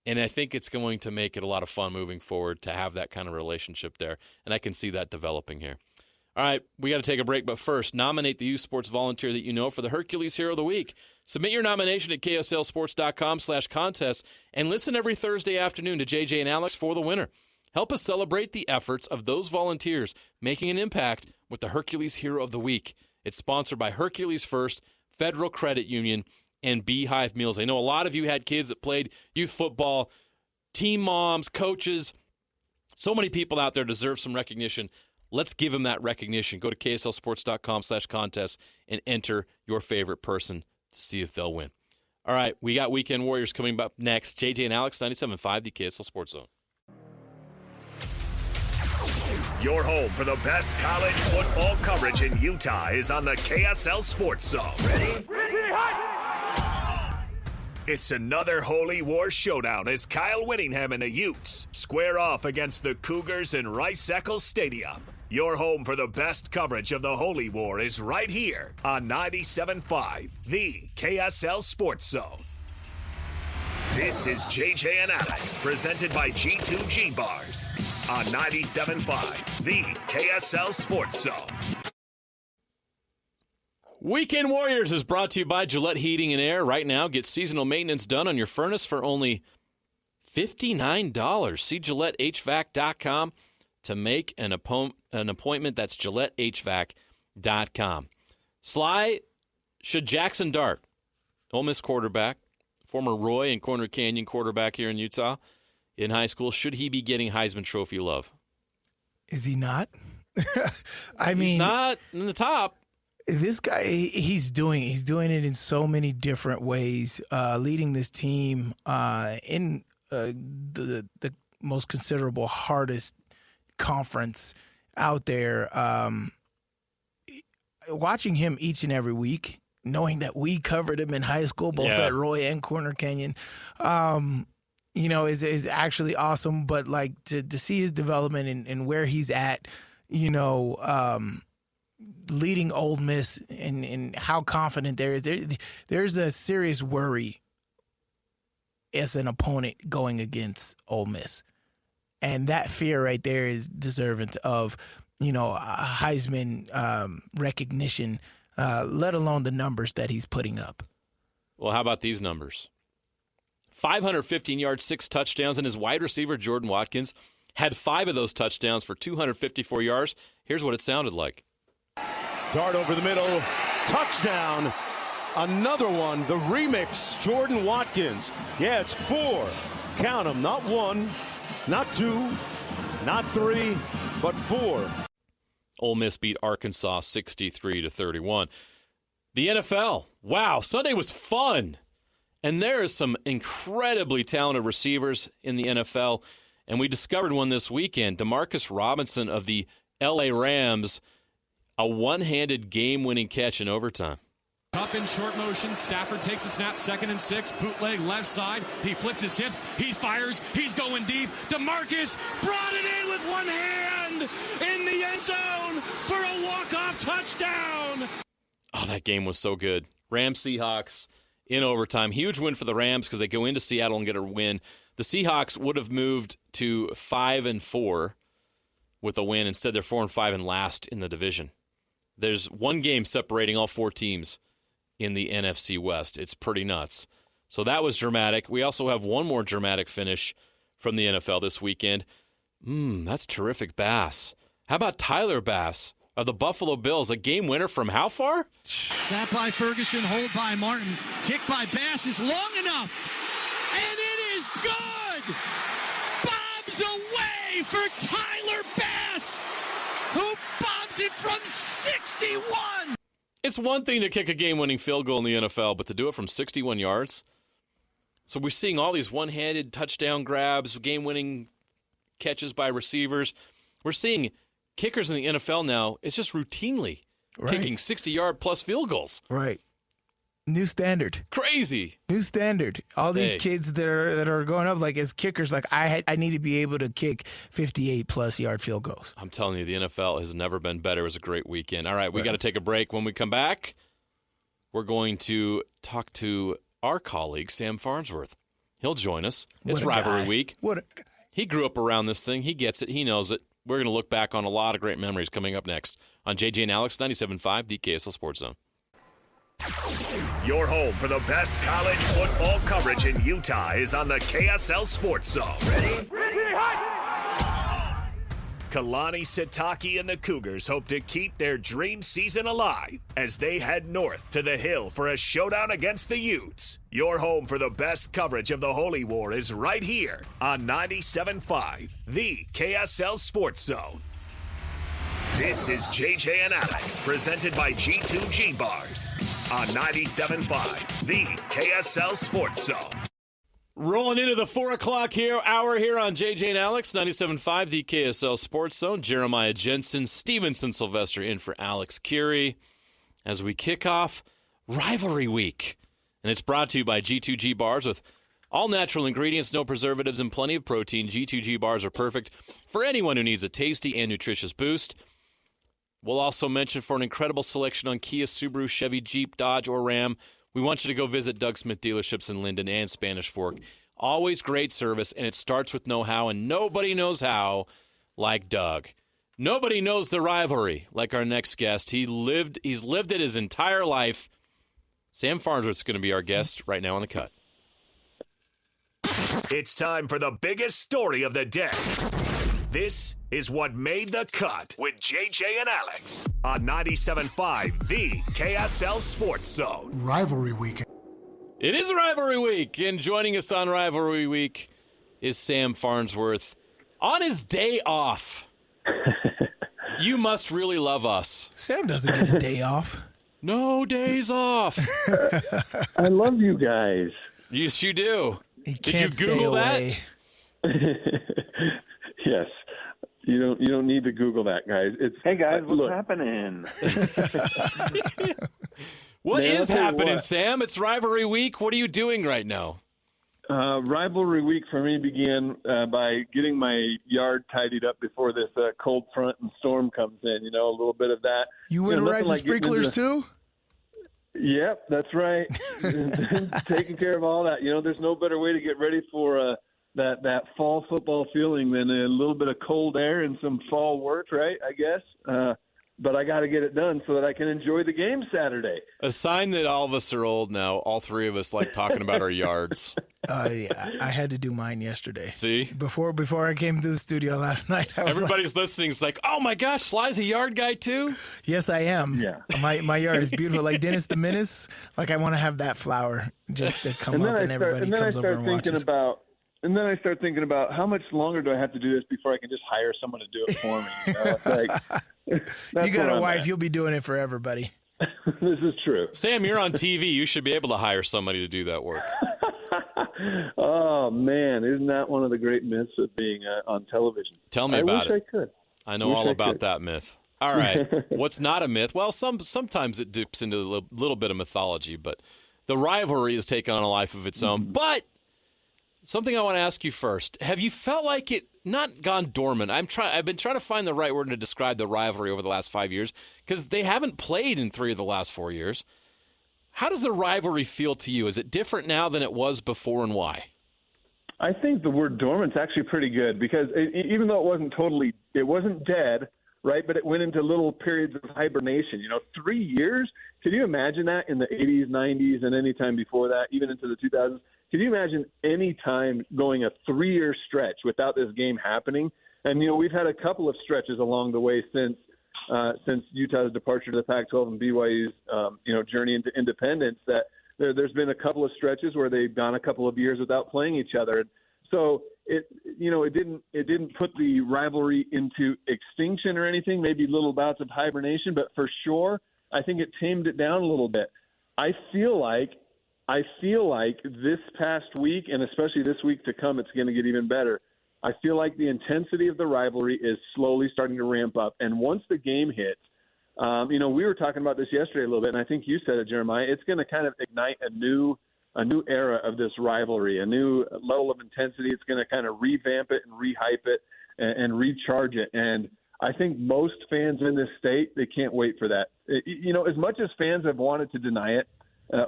And I think it's going to make it a lot of fun moving forward to have that kind of relationship there. And I can see that developing here. All right, we got to take a break. But first, nominate the youth sports volunteer that you know for the Hercules Hero of the Week. Submit your nomination at KSLSports.com/contest and listen every Thursday afternoon to JJ and Alex for the winner. Help us celebrate the efforts of those volunteers making an impact with the Hercules Hero of the Week. It's sponsored by Hercules First, Federal Credit Union, and Beehive Meals. I know a lot of you had kids that played youth football, team moms, coaches. So many people out there deserve some recognition. Let's give them that recognition. Go to KSLSports.com/contest and enter your favorite person to see if they'll win. All right, we got Weekend Warriors coming up next. JJ and Alex, 97.5, the KSL Sports Zone. Your home for the best college football coverage in Utah is on the KSL Sports Zone. Ready? It's another Holy War showdown as Kyle Whittingham and the Utes square off against the Cougars in Rice-Eccles Stadium. Your home for the best coverage of the Holy War is right here on 97.5, the KSL Sports Zone. This is JJ and Alex, presented by G2G Bars on 97.5, the KSL Sports Zone. Weekend Warriors is brought to you by Gillette Heating and Air. Right now, get seasonal maintenance done on your furnace for only $59. See GilletteHVAC.com to make an appointment. That's GilletteHVAC.com. Sly, should Jackson Dart, Ole Miss quarterback, former Roy and Corner Canyon quarterback here in Utah, in high school, should he be getting Heisman Trophy love? Is he not? He's not in the top. This guy, he's doing it in so many different ways, leading this team in the most considerable, hardest conference out there. Watching him each and every week, knowing that we covered him in high school, both at Roy and Corner Canyon, is actually awesome. But like to see his development and where he's at, leading Ole Miss and how confident there's a serious worry as an opponent going against Ole Miss. And that fear right there is deserving of, a Heisman recognition, let alone the numbers that he's putting up. Well, how about these numbers? 515 yards, 6 touchdowns, and his wide receiver, Jordan Watkins, had 5 of those touchdowns for 254 yards. Here's what it sounded like. Dart over the middle, touchdown. Another one, the remix, Jordan Watkins. Yeah, it's 4. Count them, not 1, not 2, not 3, but 4. Ole Miss beat Arkansas 63-31. The NFL. Wow, Sunday was fun. And there is some incredibly talented receivers in the NFL. And we discovered one this weekend. Demarcus Robinson of the LA Rams, a one-handed game-winning catch in overtime. Up in short motion, Stafford takes a snap, 2nd and 6, bootleg left side. He flips his hips, he fires, he's going deep. DeMarcus brought it in with one hand in the end zone for a walk-off touchdown. Oh, that game was so good. Rams Seahawks in overtime. Huge win for the Rams because they go into Seattle and get a win. The Seahawks would have moved to 5-4 with a win. Instead, they're 4-5 and last in the division. There's one game separating all 4 teams in the NFC West. It's pretty nuts. So that was dramatic. We also have one more dramatic finish from the NFL this weekend. That's terrific Bass. How about Tyler Bass of the Buffalo Bills, a game winner from how far? Snap by Ferguson, hold by Martin. Kick by Bass is long enough. And it is good! Bobs away for Tyler Bass, who bombs it from 61! It's one thing to kick a game-winning field goal in the NFL, but to do it from 61 yards? So we're seeing all these one-handed touchdown grabs, game-winning catches by receivers. We're seeing kickers in the NFL now, it's just routinely kicking 60-yard-plus field goals. Right. New standard. Crazy. New standard. All these kids that are going up like as kickers, like I need to be able to kick 58+ yard field goals. I'm telling you, the NFL has never been better. It was a great weekend. All right, we got to take a break. When we come back, we're going to talk to our colleague Sam Farnsworth. He'll join us. It's Rivalry Week. What a guy. He grew up around this thing. He gets it. He knows it. We're going to look back on a lot of great memories coming up next on JJ and Alex 97.5, the KSL Sports Zone. Your home for the best college football coverage in Utah is on the KSL Sports Zone. Ready? Kalani, Sitake, and the Cougars hope to keep their dream season alive as they head north to the Hill for a showdown against the Utes. Your home for the best coverage of the Holy War is right here on 97.5, the KSL Sports Zone. This is JJ and Alex, presented by G2G Bars on 97.5, the KSL Sports Zone. Rolling into the 4 o'clock hour here on JJ and Alex, 97.5, the KSL Sports Zone. Jeremiah Jensen, Stevenson Sylvester in for Alex Curie as we kick off Rivalry Week. And it's brought to you by G2G Bars with all natural ingredients, no preservatives, and plenty of protein. G2G Bars are perfect for anyone who needs a tasty and nutritious boost. We'll also mention for an incredible selection on Kia, Subaru, Chevy, Jeep, Dodge, or Ram, we want you to go visit Doug Smith dealerships in Linden and Spanish Fork. Always great service, and it starts with know-how, and nobody knows how like Doug. Nobody knows the rivalry like our next guest. He's lived it his entire life. Sam Farnsworth is going to be our guest right now on The Cut. It's time for the biggest story of the day. This is what made the cut with JJ and Alex on 97.5, the KSL Sports Zone. Rivalry weekend. It is Rivalry Week, and joining us on Rivalry Week is Sam Farnsworth on his day off. You must really love us. Sam doesn't get a day off. No days off. I love you guys. Yes, you do. Did you Google that? Yes. You don't need to Google that, guys. Hey guys, what's happening? What is happening, Sam? It's Rivalry Week. What are you doing right now? Rivalry week for me began by getting my yard tidied up before this cold front and storm comes in. You know, a little bit of that. You winterize the sprinklers too? Yep, that's right. Taking care of all that. You know, there's no better way to get ready for that fall football feeling than a little bit of cold air and some fall work, right, I guess. But I got to get it done so that I can enjoy the game Saturday. A sign that all of us are old now. All three of us like talking about our yards. Yeah, I had to do mine yesterday. See? Before I came to the studio last night. Everybody's listening. It's like, oh my gosh, Sly's a yard guy too? Yes, I am. Yeah. My yard is beautiful. Like Dennis the Menace, like I want to have that flower just to come up and everybody comes over and watches. And then I start thinking about how much longer do I have to do this before I can just hire someone to do it for me? You know? It's like, you got a wife, you'll be doing it forever, buddy. This is true. Sam, you're on TV. You should be able to hire somebody to do that work. Oh, man. Isn't that one of the great myths of being on television? Tell me about it. I wish I could. I know all about that myth. All right. What's not a myth? Well, sometimes it dips into a little bit of mythology, but the rivalry has taken on a life of its own. But something I want to ask you first. Have you felt like it not gone dormant? I've been trying to find the right word to describe the rivalry over the last 5 years because they haven't played in 3 of the last 4 years. How does the rivalry feel to you? Is it different now than it was before, and why? I think the word dormant's actually pretty good because even though it wasn't dead, right? But it went into little periods of hibernation. 3 years? Can you imagine that in the 80s, 90s, and any time before that, even into the 2000s? Can you imagine any time going a 3-year stretch without this game happening? And, we've had a couple of stretches along the way since Utah's departure to the Pac-12 and BYU's, journey into independence that there's been a couple of stretches where they've gone a couple of years without playing each other. And so it didn't put the rivalry into extinction or anything, maybe little bouts of hibernation, but for sure, I think it tamed it down a little bit. I feel like this past week, and especially this week to come, it's going to get even better. I feel like the intensity of the rivalry is slowly starting to ramp up. And once the game hits, we were talking about this yesterday a little bit, and I think you said it, Jeremiah, it's going to kind of ignite a new era of this rivalry, a new level of intensity. It's going to kind of revamp it and rehype it and recharge it. And I think most fans in this state, they can't wait for that. As much as fans have wanted to deny it,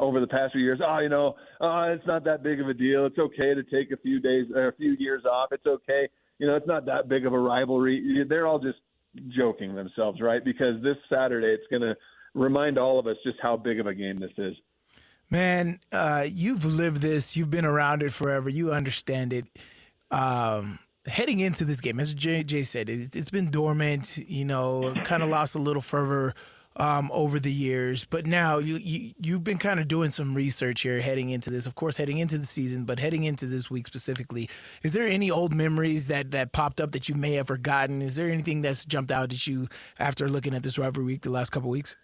over the past few years, it's not that big of a deal. It's okay to take a few days or a few years off. It's okay. It's not that big of a rivalry. They're all just joking themselves, right? Because this Saturday, it's going to remind all of us just how big of a game this is. Man, you've lived this. You've been around it forever. You understand it. Heading into this game, as Jay said, it's been dormant, kind of lost a little fervor over the years, but now you've been kind of doing some research here heading into this, of course, heading into the season, but heading into this week specifically. Is there any old memories that popped up that you may have forgotten? Is there anything that's jumped out at you after looking at this rivalry week the last couple of weeks?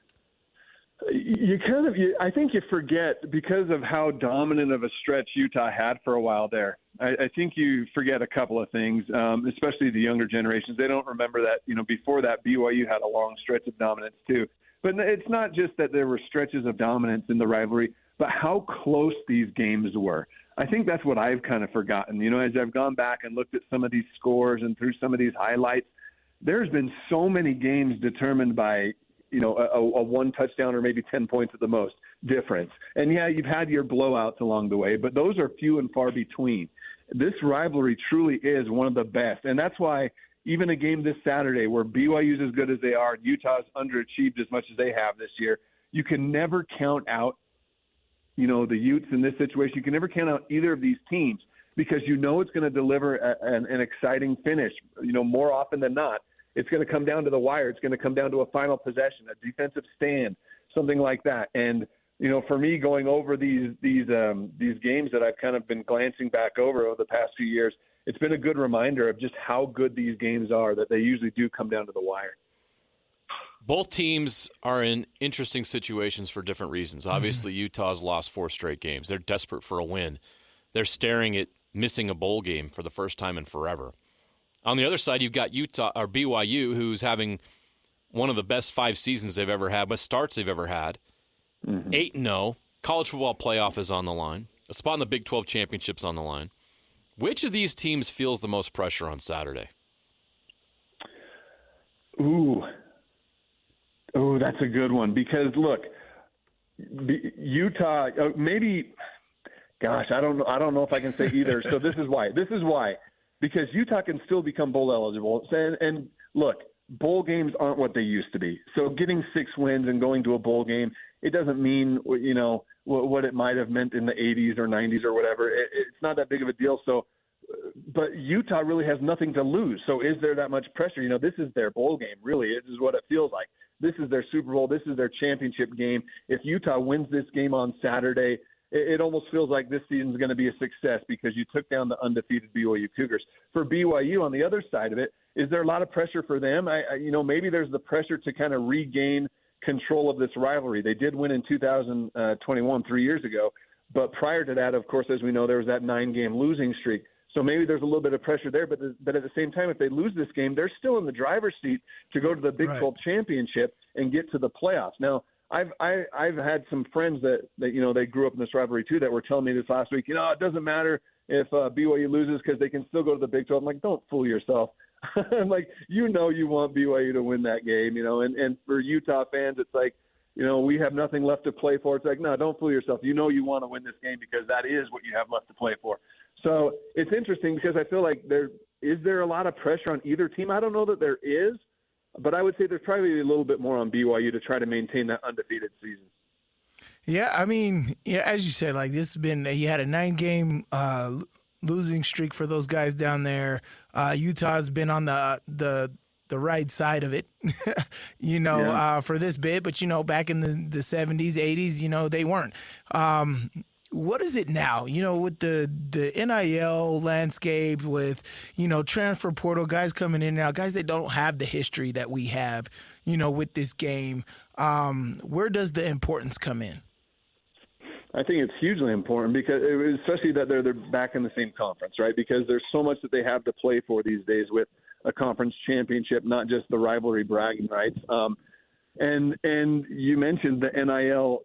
I think you forget because of how dominant of a stretch Utah had for a while there. I think you forget a couple of things, especially the younger generations. They don't remember that, before that BYU had a long stretch of dominance too. But it's not just that there were stretches of dominance in the rivalry, but how close these games were. I think that's what I've kind of forgotten. As I've gone back and looked at some of these scores and through some of these highlights, there's been so many games determined by, a one touchdown or maybe 10 points at the most difference. And yeah, you've had your blowouts along the way, but those are few and far between. This rivalry truly is one of the best. And that's why even a game this Saturday where BYU's as good as they are, Utah's underachieved as much as they have this year, you can never count out, the Utes in this situation. You can never count out either of these teams because it's going to deliver an exciting finish. More often than not, it's going to come down to the wire. It's going to come down to a final possession, a defensive stand, something like that. And for me, going over these games that I've kind of been glancing back over the past few years, it's been a good reminder of just how good these games are, that they usually do come down to the wire. Both teams are in interesting situations for different reasons. Obviously, Utah's lost 4 straight games. They're desperate for a win. They're staring at missing a bowl game for the first time in forever. On the other side, you've got BYU, who's having one of the best 5 seasons they've ever had, best starts they've ever had. 8-0. College football playoff is on the line. A spot in the Big 12 championships on the line. Which of these teams feels the most pressure on Saturday? Ooh, that's a good one because look, Utah maybe. Gosh, I don't know if I can say either. So this is why. Because Utah can still become bowl eligible. And look, bowl games aren't what they used to be. So getting 6 wins and going to a bowl game, it doesn't mean, what it might have meant in the 80s or 90s or whatever. It's not that big of a deal. So, but Utah really has nothing to lose. So is there that much pressure? This is their bowl game, really. This is what it feels like. This is their Super Bowl. This is their championship game. If Utah wins this game on Saturday, it almost feels like this season is going to be a success because you took down the undefeated BYU Cougars. For BYU, on the other side of it, is there a lot of pressure for them? Maybe there's the pressure to kind of regain control of this rivalry. They did win in 2021, 3 years ago. But prior to that, of course, as we know, there was that 9-game losing streak. So maybe there's a little bit of pressure there. But at the same time, if they lose this game, they're still in the driver's seat to go to the Big 12 championship and get to the playoffs. Now, I've had some friends that they grew up in this rivalry too that were telling me this last week. It doesn't matter if BYU loses because they can still go to the Big 12. I'm like, don't fool yourself. I'm like, you want BYU to win that game, and for Utah fans, it's like, we have nothing left to play for. It's like, no, don't fool yourself. You want to win this game because that is what you have left to play for. So it's interesting because I feel like is there a lot of pressure on either team? I don't know that there is. But I would say there's probably a little bit more on BYU to try to maintain that undefeated season. Yeah, I mean, as you said, like this has been, he had a 9-game losing streak for those guys down there. Utah's been on the right side of it, for this bit. But, back in the 70s, 80s, they weren't. What is it now? With the NIL landscape, with, transfer portal, guys coming in and out, guys that don't have the history that we have, with this game. Where does the importance come in? I think it's hugely important because especially that they're back in the same conference, right? Because there's so much that they have to play for these days with a conference championship, not just the rivalry bragging rights. And you mentioned the NIL,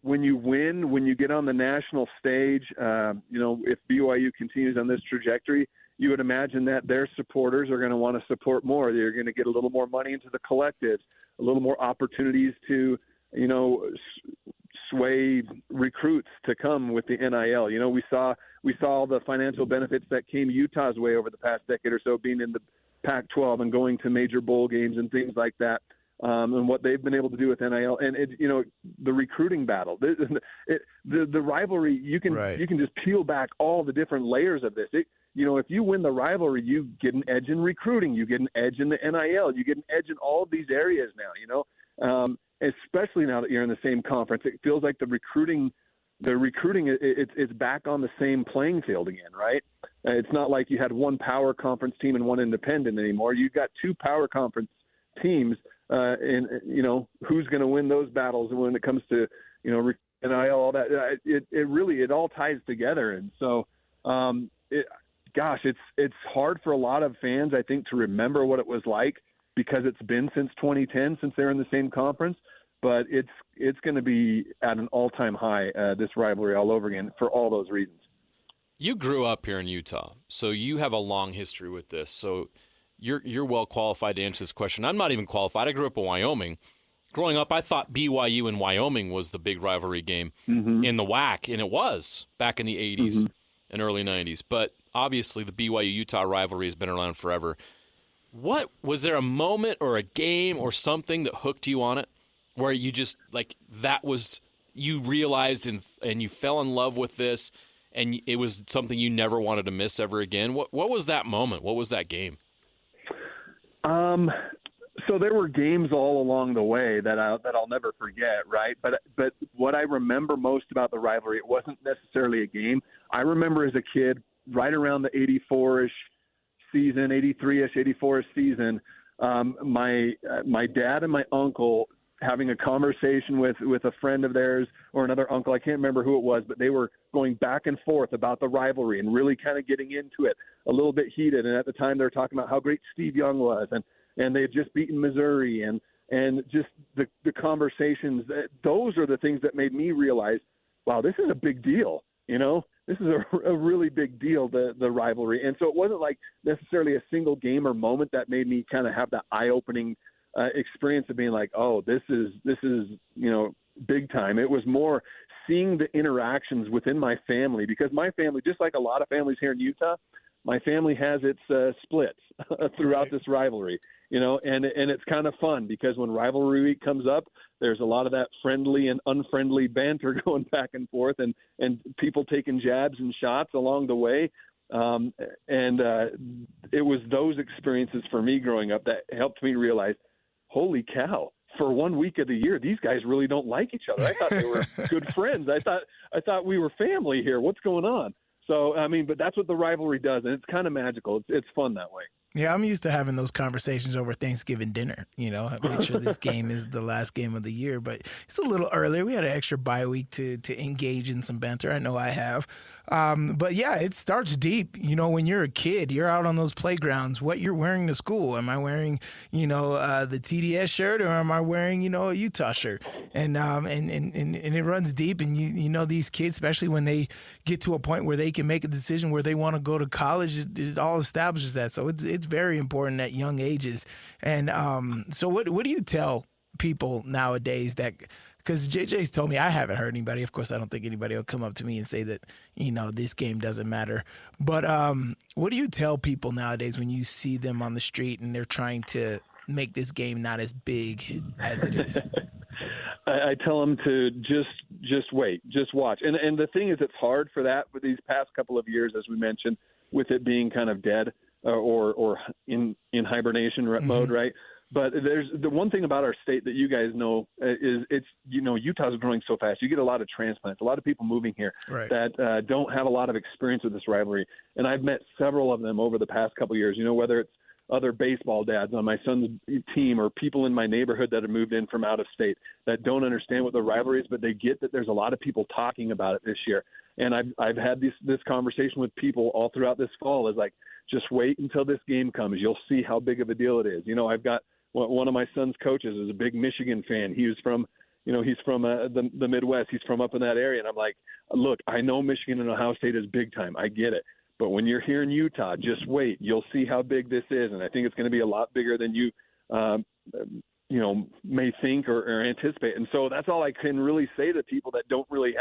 when you win, when you get on the national stage, if BYU continues on this trajectory, you would imagine that their supporters are going to want to support more. They're going to get a little more money into the collectives, a little more opportunities to, sway recruits to come with the NIL. We saw the financial benefits that came Utah's way over the past decade or so, being in the Pac-12 and going to major bowl games and things like that. And what they've been able to do with NIL and the recruiting battle, the rivalry, you can just peel back all the different layers of this. If you win the rivalry, you get an edge in recruiting, you get an edge in the NIL, you get an edge in all of these areas now, especially now that you're in the same conference. It feels like the recruiting, it's back on the same playing field again, right? It's not like you had one power conference team and one independent anymore. You've got 2 power conference teams. And who's going to win those battles when it comes to NIL, all that. It all ties together, and so it's hard for a lot of fans, I think, to remember what it was like because it's been since 2010 since they're in the same conference. But it's going to be at an all-time high, this rivalry all over again for all those reasons. You grew up here in Utah, so you have a long history with this. So. You're well qualified to answer this question. I'm not even qualified. I grew up in Wyoming. Growing up, I thought BYU and Wyoming was the big rivalry game in the WAC, and it was back in the 80s and early 90s. But obviously, the BYU-Utah rivalry has been around forever. Was there a moment or a game or something that hooked you on it, where you just you realized and you fell in love with this, and it was something you never wanted to miss ever again? What was that moment? What was that game? So there were games all along the way that I'll never forget, right? But what I remember most about the rivalry, it wasn't necessarily a game. I remember as a kid, right around the 84-ish season, 83-ish, 84-ish season, my dad and my uncle having a conversation with a friend of theirs or another uncle. I can't remember who it was, but they were going back and forth about the rivalry and really kind of getting into it a little bit heated. And at the time they were talking about how great Steve Young was and they had just beaten Missouri and just the conversations. Those are the things that made me realize, wow, this is a big deal. You know, this is a really big deal, the rivalry. And so it wasn't like necessarily a single game or moment that made me kind of have that eye-opening experience of being like, oh, this is big time. It was more seeing the interactions within my family, because my family, just like a lot of families here in Utah, my family has its splits throughout this rivalry, and it's kind of fun because when rivalry week comes up, there's a lot of that friendly and unfriendly banter going back and forth, and people taking jabs and shots along the way. It was those experiences for me growing up that helped me realize, holy cow, for 1 week of the year, these guys really don't like each other. I thought they were good friends. I thought we were family here. What's going on? So, but that's what the rivalry does, and it's kind of magical. It's fun that way. Yeah, I'm used to having those conversations over Thanksgiving dinner, make sure this game is the last game of the year. But it's a little earlier. We had an extra bye week to engage in some banter. I know I have. But, yeah, it starts deep. When you're a kid, you're out on those playgrounds. What you're wearing to school. Am I wearing, the TDS shirt, or am I wearing, a Utah shirt? And it runs deep. And, these kids, especially when they get to a point where they can make a decision where they want to go to college, it all establishes that. So it's very important at young ages. And so what do you tell people nowadays that – because JJ's told me, I haven't heard anybody. Of course, I don't think anybody will come up to me and say that, this game doesn't matter. But what do you tell people nowadays when you see them on the street and they're trying to make this game not as big as it is? I tell them to just wait, just watch. And the thing is, it's hard for that with these past couple of years, as we mentioned, with it being kind of dead or in hibernation mode, right? But there's the one thing about our state that you guys know is it's, Utah's growing so fast. You get a lot of transplants, a lot of people moving here that don't have a lot of experience with this rivalry. And I've met several of them over the past couple of years, whether it's other baseball dads on my son's team or people in my neighborhood that have moved in from out of state that don't understand what the rivalry is, but they get that there's a lot of people talking about it this year. And I've had this conversation with people all throughout this fall is like, just wait until this game comes. You'll see how big of a deal it is. I've got one of my son's coaches is a big Michigan fan. He was from, he's from the Midwest. He's from up in that area. And I'm like, look, I know Michigan and Ohio State is big time. I get it. But when you're here in Utah, just wait. You'll see how big this is. And I think it's going to be a lot bigger than you may think or anticipate. And so that's all I can really say to people that don't really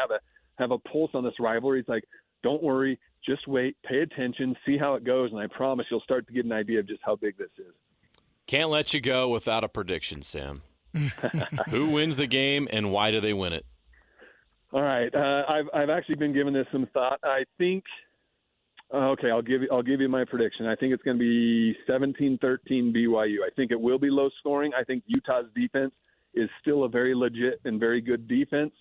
have a pulse on this rivalry. It's like, don't worry, just wait, pay attention, see how it goes. And I promise you'll start to get an idea of just how big this is. Can't let you go without a prediction, Sam. Who wins the game and why do they win it? All right. I've actually been giving this some thought. I think, okay, I'll give you my prediction. I think it's going to be 17-13 BYU. I think it will be low scoring. I think Utah's defense is still a very legit and very good defense.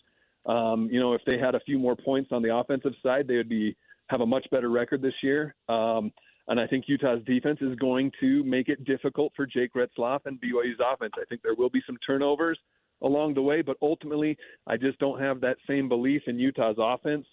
If they had a few more points on the offensive side, they would have a much better record this year. And I think Utah's defense is going to make it difficult for Jake Retzlaff and BYU's offense. I think there will be some turnovers along the way, but ultimately I just don't have that same belief in Utah's offense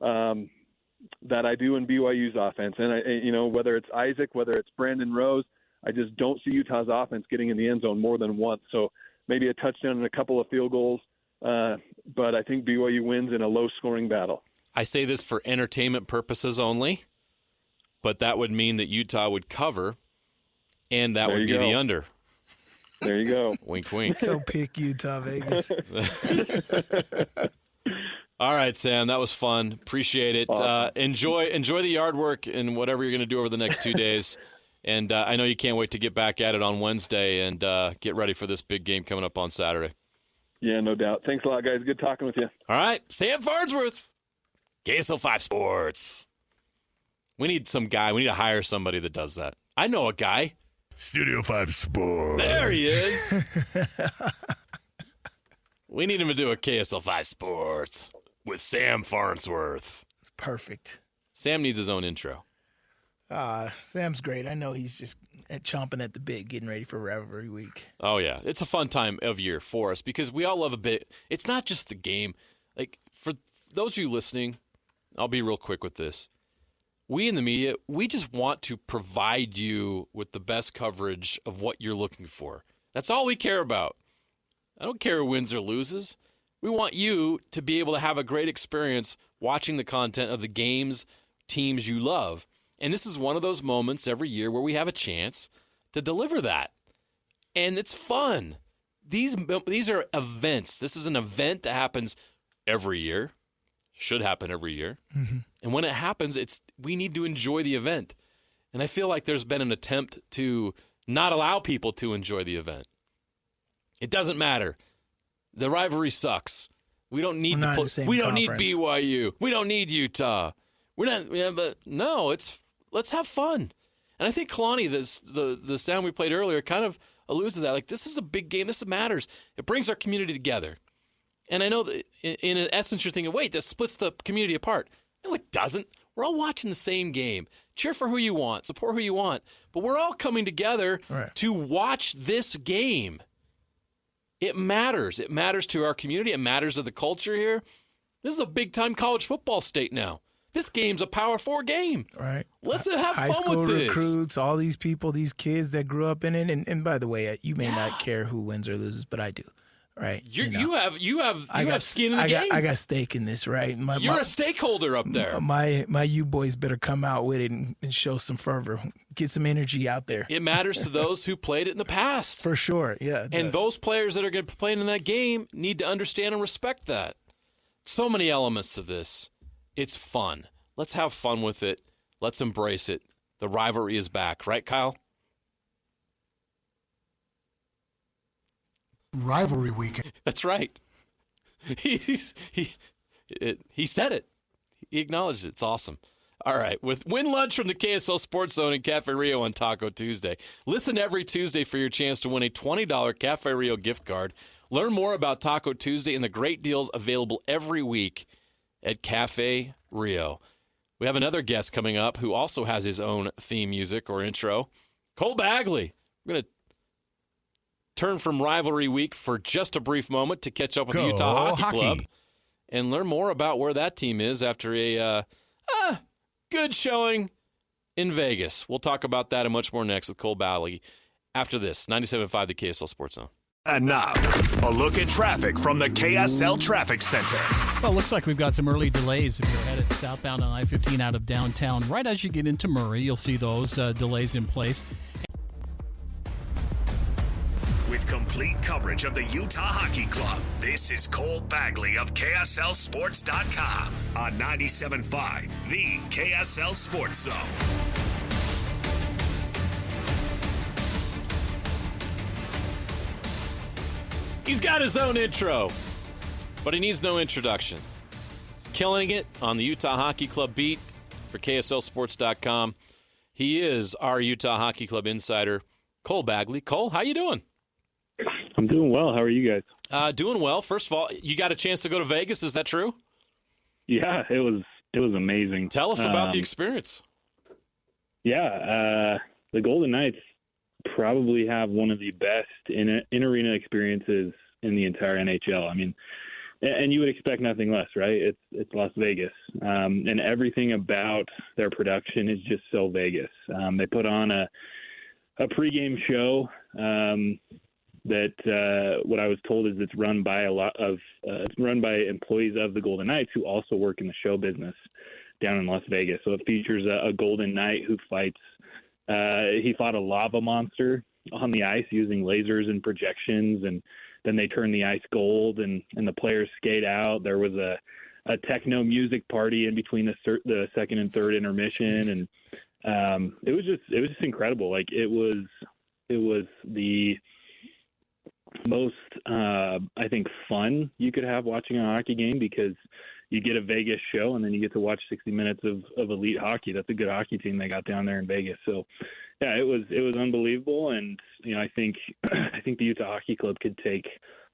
that I do in BYU's offense. And, whether it's Isaac, whether it's Brandon Rose, I just don't see Utah's offense getting in the end zone more than once. So maybe a touchdown and a couple of field goals, but I think BYU wins in a low-scoring battle. I say this for entertainment purposes only, but that would mean that Utah would cover, and that would be the under. There you go. Wink, wink. So pick Utah, Vegas. All right, Sam, that was fun. Appreciate it. Awesome. Enjoy the yard work and whatever you're going to do over the next 2 days. And I know you can't wait to get back at it on Wednesday and get ready for this big game coming up on Saturday. Yeah, no doubt. Thanks a lot, guys. Good talking with you. All right, Sam Farnsworth, KSL 5 Sports. We need some guy. We need to hire somebody that does that. I know a guy. Studio 5 Sports. There he is. We need him to do a KSL 5 Sports with Sam Farnsworth. It's perfect. Sam needs his own intro. Sam's great. I know he's just chomping at the bit, getting ready for Rivalry Week. Oh, yeah. It's a fun time of year for us because we all love a bit. It's not just the game. Like, for those of you listening, I'll be real quick with this. We in the media, we just want to provide you with the best coverage of what you're looking for. That's all we care about. I don't care who wins or loses. We want you to be able to have a great experience watching the content of the games, teams you love. And this is one of those moments every year where we have a chance to deliver that. And it's fun. These are events. This is an event that happens every year. Should happen every year. Mm-hmm. And when it happens, we need to enjoy the event. And I feel like there's been an attempt to not allow people to enjoy the event. It doesn't matter. The rivalry sucks. We don't need we don't need BYU. We don't need Utah. Let's have fun. And I think Kalani, the sound we played earlier, kind of alludes to that. Like, this is a big game. This matters. It brings our community together. And I know that in essence you're thinking, wait, this splits the community apart. No, it doesn't. We're all watching the same game. Cheer for who you want. Support who you want. But we're all coming together to watch this game. It matters. It matters to our community. It matters to the culture here. This is a big-time college football state now. This game's a Power 4 game. Right. Let's have high fun school with this. Recruits, all these people, these kids that grew up in it. And by the way, you may not care who wins or loses, but I do. Right. You have skin in the game. I got stake in this, right? You're a stakeholder up there. My you boys better come out with it and show some fervor. Get some energy out there. It matters to those who played it in the past. For sure, yeah. And those players that are going to be playing in that game need to understand and respect that. So many elements to this. It's fun. Let's have fun with it. Let's embrace it. The rivalry is back. Right, Kyle? Rivalry weekend. That's right. He said it. He acknowledged it. It's awesome. All right. Win lunch from the KSL Sports Zone in Cafe Rio on Taco Tuesday. Listen every Tuesday for your chance to win a $20 Cafe Rio gift card. Learn more about Taco Tuesday and the great deals available every week at Cafe Rio. We have another guest coming up who also has his own theme music or intro. Cole Bagley. We're going to turn from Rivalry Week for just a brief moment to catch up with the Utah Hockey Club and learn more about where that team is after a good showing in Vegas. We'll talk about that and much more next with Cole Bagley after this. 97.5 the KSL Sports Zone. And now, a look at traffic from the KSL Traffic Center. Well, it looks like we've got some early delays if you're headed southbound on I-15 out of downtown. Right as you get into Murray, you'll see those delays in place. With complete coverage of the Utah Hockey Club, this is Cole Bagley of KSLSports.com on 97.5, the KSL Sports Zone. He's got his own intro, but he needs no introduction. He's killing it on the Utah Hockey Club beat for KSLSports.com. He is our Utah Hockey Club insider, Cole Bagley. Cole, how you doing? I'm doing well. How are you guys? Doing well. First of all, you got a chance to go to Vegas. Is that true? Yeah, it was amazing. Tell us about the experience. Yeah, the Golden Knights probably have one of the best in-arena experiences in the entire NHL. I mean, and you would expect nothing less, right? It's Las Vegas, and everything about their production is just so Vegas. They put on a pregame show that what I was told is it's run by it's run by employees of the Golden Knights who also work in the show business down in Las Vegas. So it features a Golden Knight who fights. He fought a lava monster on the ice using lasers and projections, and then they turn the ice gold, and the players skate out. There was a techno music party in between the second and third intermission, and it was just incredible. Like it was the most I think fun you could have watching a hockey game, because you get a Vegas show and then you get to watch 60 minutes of elite hockey. That's a good hockey team they got down there in Vegas. So yeah, it was unbelievable. And, you know, I think the Utah Hockey Club could take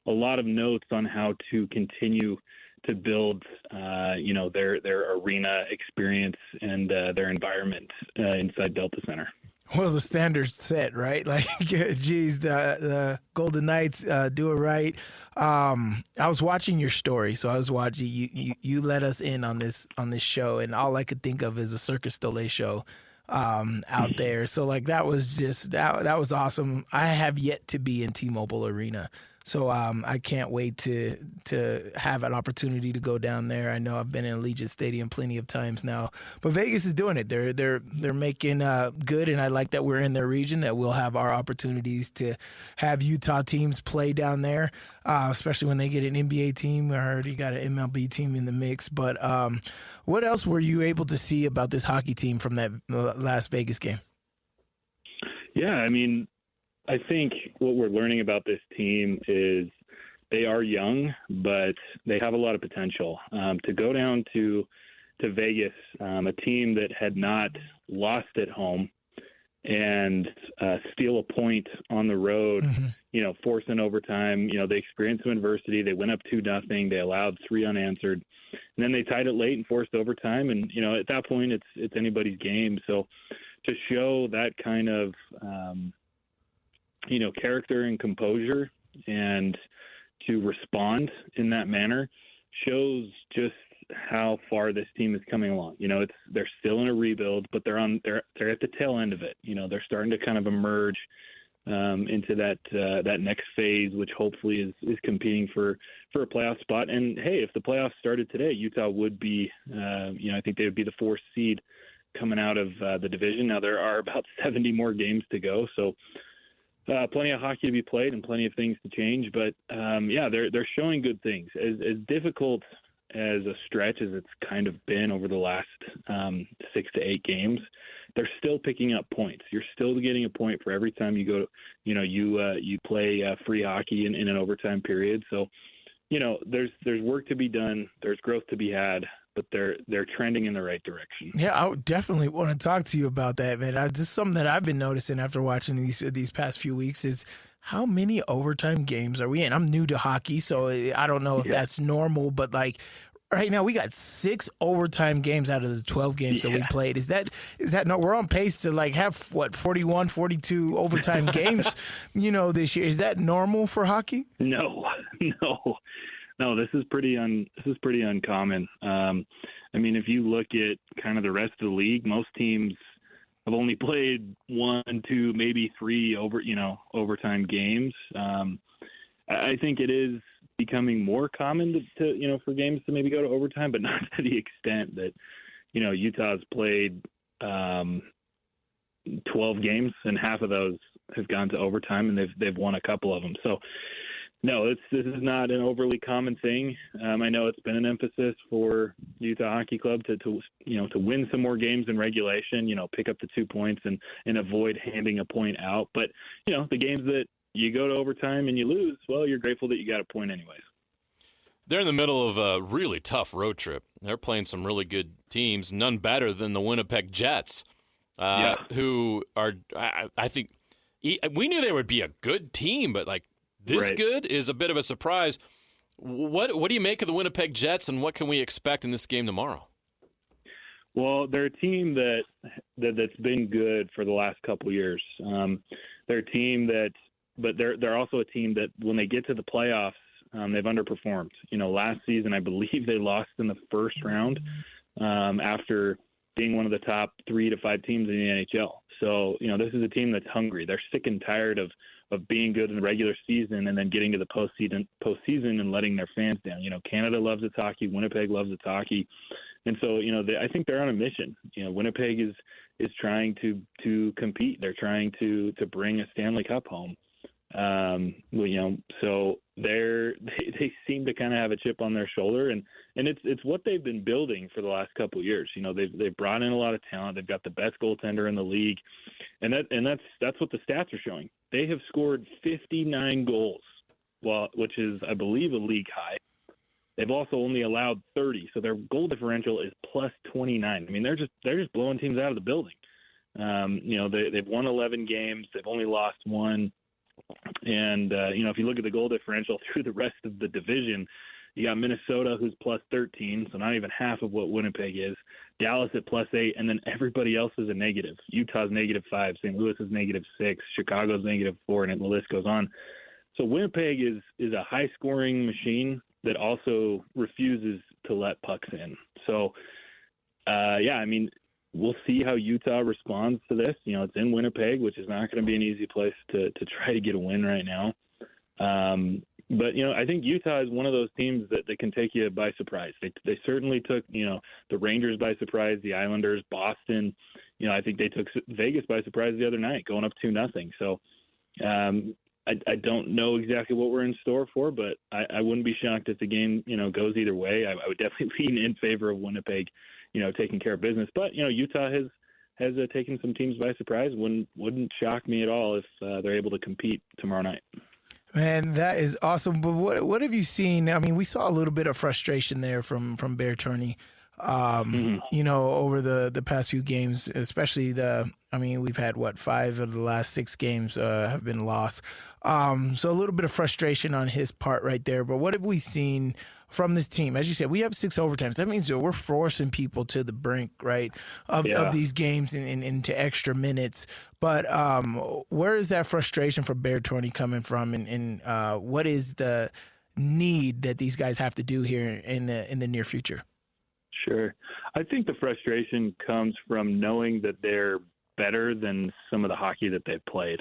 a lot of notes on how to continue to build, their arena experience and their environment inside Delta Center. Well, the standard's set, right? Like, geez, the Golden Knights do it right. I was watching your story, so I was watching you let us in on this show, and all I could think of is a Circus Delay show out there. So like that was just that was awesome. I have yet to be in T-Mobile Arena, So I can't wait to have an opportunity to go down there. I know I've been in Allegiant Stadium plenty of times now, but Vegas is doing it. They're making good, and I like that we're in their region, that we'll have our opportunities to have Utah teams play down there, especially when they get an NBA team. I already got an MLB team in the mix. But what else were you able to see about this hockey team from that Las Vegas game? Yeah, I mean, I think what we're learning about this team is they are young, but they have a lot of potential. To go down to Vegas, a team that had not lost at home, and steal a point on the road, force an overtime. They experienced some adversity. They went up 2-0. They allowed 3 unanswered, and then they tied it late and forced overtime. And at that point, it's anybody's game. So to show that kind of character and composure, and to respond in that manner, shows just how far this team is coming along. They're still in a rebuild, but they're at the tail end of it. They're starting to kind of emerge into that next phase, which hopefully is competing for a playoff spot. And hey, if the playoffs started today, Utah would be, I think they would be the 4th seed coming out of the division. Now there are about 70 more games to go, so plenty of hockey to be played and plenty of things to change. But they're showing good things. As difficult as a stretch as it's kind of been over the last 6 to 8 games, they're still picking up points. You're still getting a point for every time you go. You play free hockey in an overtime period. So, there's work to be done. There's growth to be had, but they're trending in the right direction. Yeah, I would definitely want to talk to you about that, man. Just something that I've been noticing after watching these past few weeks is how many overtime games are we in? I'm new to hockey, so I don't know if that's normal, but like right now we got 6 overtime games out of the 12 games that we played. Is that no? We're on pace to like have 41, 42 overtime games, this year. Is that normal for hockey? No, this is pretty uncommon. I mean, if you look at kind of the rest of the league, most teams have only played 1, 2, maybe 3 overtime games. I think it is becoming more common to for games to maybe go to overtime, but not to the extent that Utah's played 12 games, and half of those have gone to overtime, and they've won a couple of them. So no, this is not an overly common thing. I know it's been an emphasis for Utah Hockey Club to win some more games in regulation, pick up the 2 points and avoid handing a point out. But, the games that you go to overtime and you lose, well, you're grateful that you got a point anyways. They're in the middle of a really tough road trip. They're playing some really good teams, none better than the Winnipeg Jets, who are, I think, we knew they would be a good team, but like, this good is a bit of a surprise. What do you make of the Winnipeg Jets, and what can we expect in this game tomorrow? Well, they're a team that's been good for the last couple years. They're a team but they're also a team that when they get to the playoffs, they've underperformed. Last season I believe they lost in the first round after being one of the top 3 to 5 teams in the NHL. So this is a team that's hungry. They're sick and tired of being good in the regular season and then getting to the postseason and letting their fans down. Canada loves its hockey. Winnipeg loves its hockey. And so, I think they're on a mission. Winnipeg is trying to compete. They're trying to bring a Stanley Cup home. So they seem to kind of have a chip on their shoulder, and it's what they've been building for the last couple of years. They've brought in a lot of talent. They've got the best goaltender in the league, and that's what the stats are showing. They have scored 59 goals, which is, I believe, a league high. They've also only allowed 30, so their goal differential is plus 29. I mean, they're just blowing teams out of the building. They've won 11 games. They've only lost 1. And, if you look at the goal differential through the rest of the division, you got Minnesota, who's plus 13, so not even half of what Winnipeg is. Dallas at plus 8, and then everybody else is a negative. Utah's -5, St. Louis is -6, Chicago's -4, and the list goes on. So Winnipeg is a high-scoring machine that also refuses to let pucks in. So, we'll see how Utah responds to this. It's in Winnipeg, which is not going to be an easy place to try to get a win right now. But, I think Utah is one of those teams that can take you by surprise. They certainly took, the Rangers by surprise, the Islanders, Boston. I think they took Vegas by surprise the other night, going up 2-0. So I don't know exactly what we're in store for, but I wouldn't be shocked if the game, goes either way. I would definitely lean in favor of Winnipeg, taking care of business. But, Utah has taken some teams by surprise. Wouldn't shock me at all if they're able to compete tomorrow night. Man, that is awesome. But what have you seen? I mean, we saw a little bit of frustration there from Bear Turney, over the past few games, especially we've had 5 of the last 6 games have been lost. So a little bit of frustration on his part right there. But what have we seen from this team? As you said, we have 6 overtimes. That means that we're forcing people to the brink, right, of these games and into extra minutes. But where is that frustration for Bear Turney coming from, and what is the need that these guys have to do here in the near future? Sure. I think the frustration comes from knowing that they're better than some of the hockey that they've played.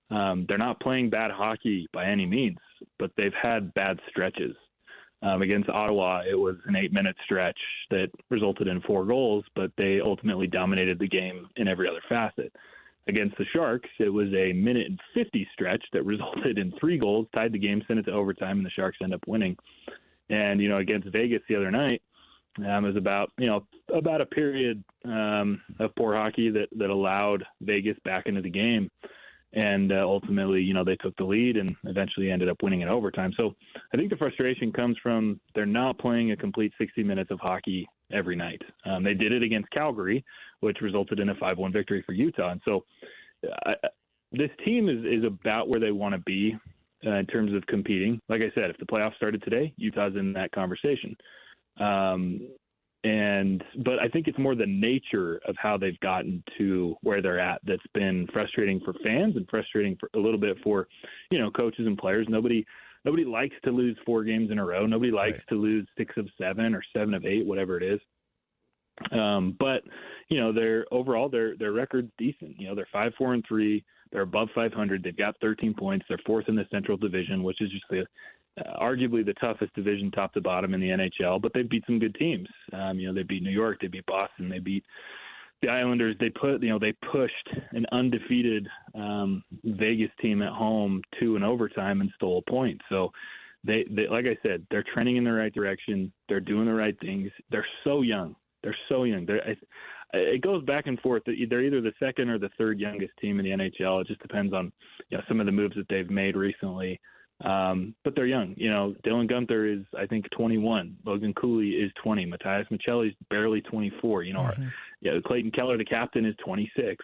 They're not playing bad hockey by any means, but they've had bad stretches. Against Ottawa, it was an 8-minute stretch that resulted in 4 goals, but they ultimately dominated the game in every other facet. Against the Sharks, it was a 1:50 stretch that resulted in 3 goals, tied the game, sent it to overtime, and the Sharks end up winning. And, against Vegas the other night, it was about a period of poor hockey that allowed Vegas back into the game. And ultimately, they took the lead and eventually ended up winning in overtime. So I think the frustration comes from they're not playing a complete 60 minutes of hockey every night. They did it against Calgary, which resulted in a 5-1 victory for Utah. And so this team is about where they want to be in terms of competing. Like I said, if the playoffs started today, Utah's in that conversation. But I think it's more the nature of how they've gotten to where they're at that's been frustrating for fans and frustrating for a little bit for, coaches and players. Nobody likes to lose 4 games in a row. Nobody likes to lose 6 of 7 or 7 of 8, whatever it is. But their record's decent. They're 5-4-3. They're above 500. They've got 13 points. They're 4th in the Central Division, which is just arguably the toughest division top to bottom in the NHL, but they beat some good teams. They beat New York, they beat Boston, they beat the Islanders. They pushed an undefeated Vegas team at home to an overtime and stole a point. So they like I said, they're trending in the right direction. They're doing the right things. They're so young. It goes back and forth. They're either the second or the third youngest team in the NHL. It just depends on some of the moves that they've made recently. But they're young. Dylan Guenther is, I think, 21. Logan Cooley is 20. Matthias Michelli's barely 24. Clayton Keller, the captain, is 26.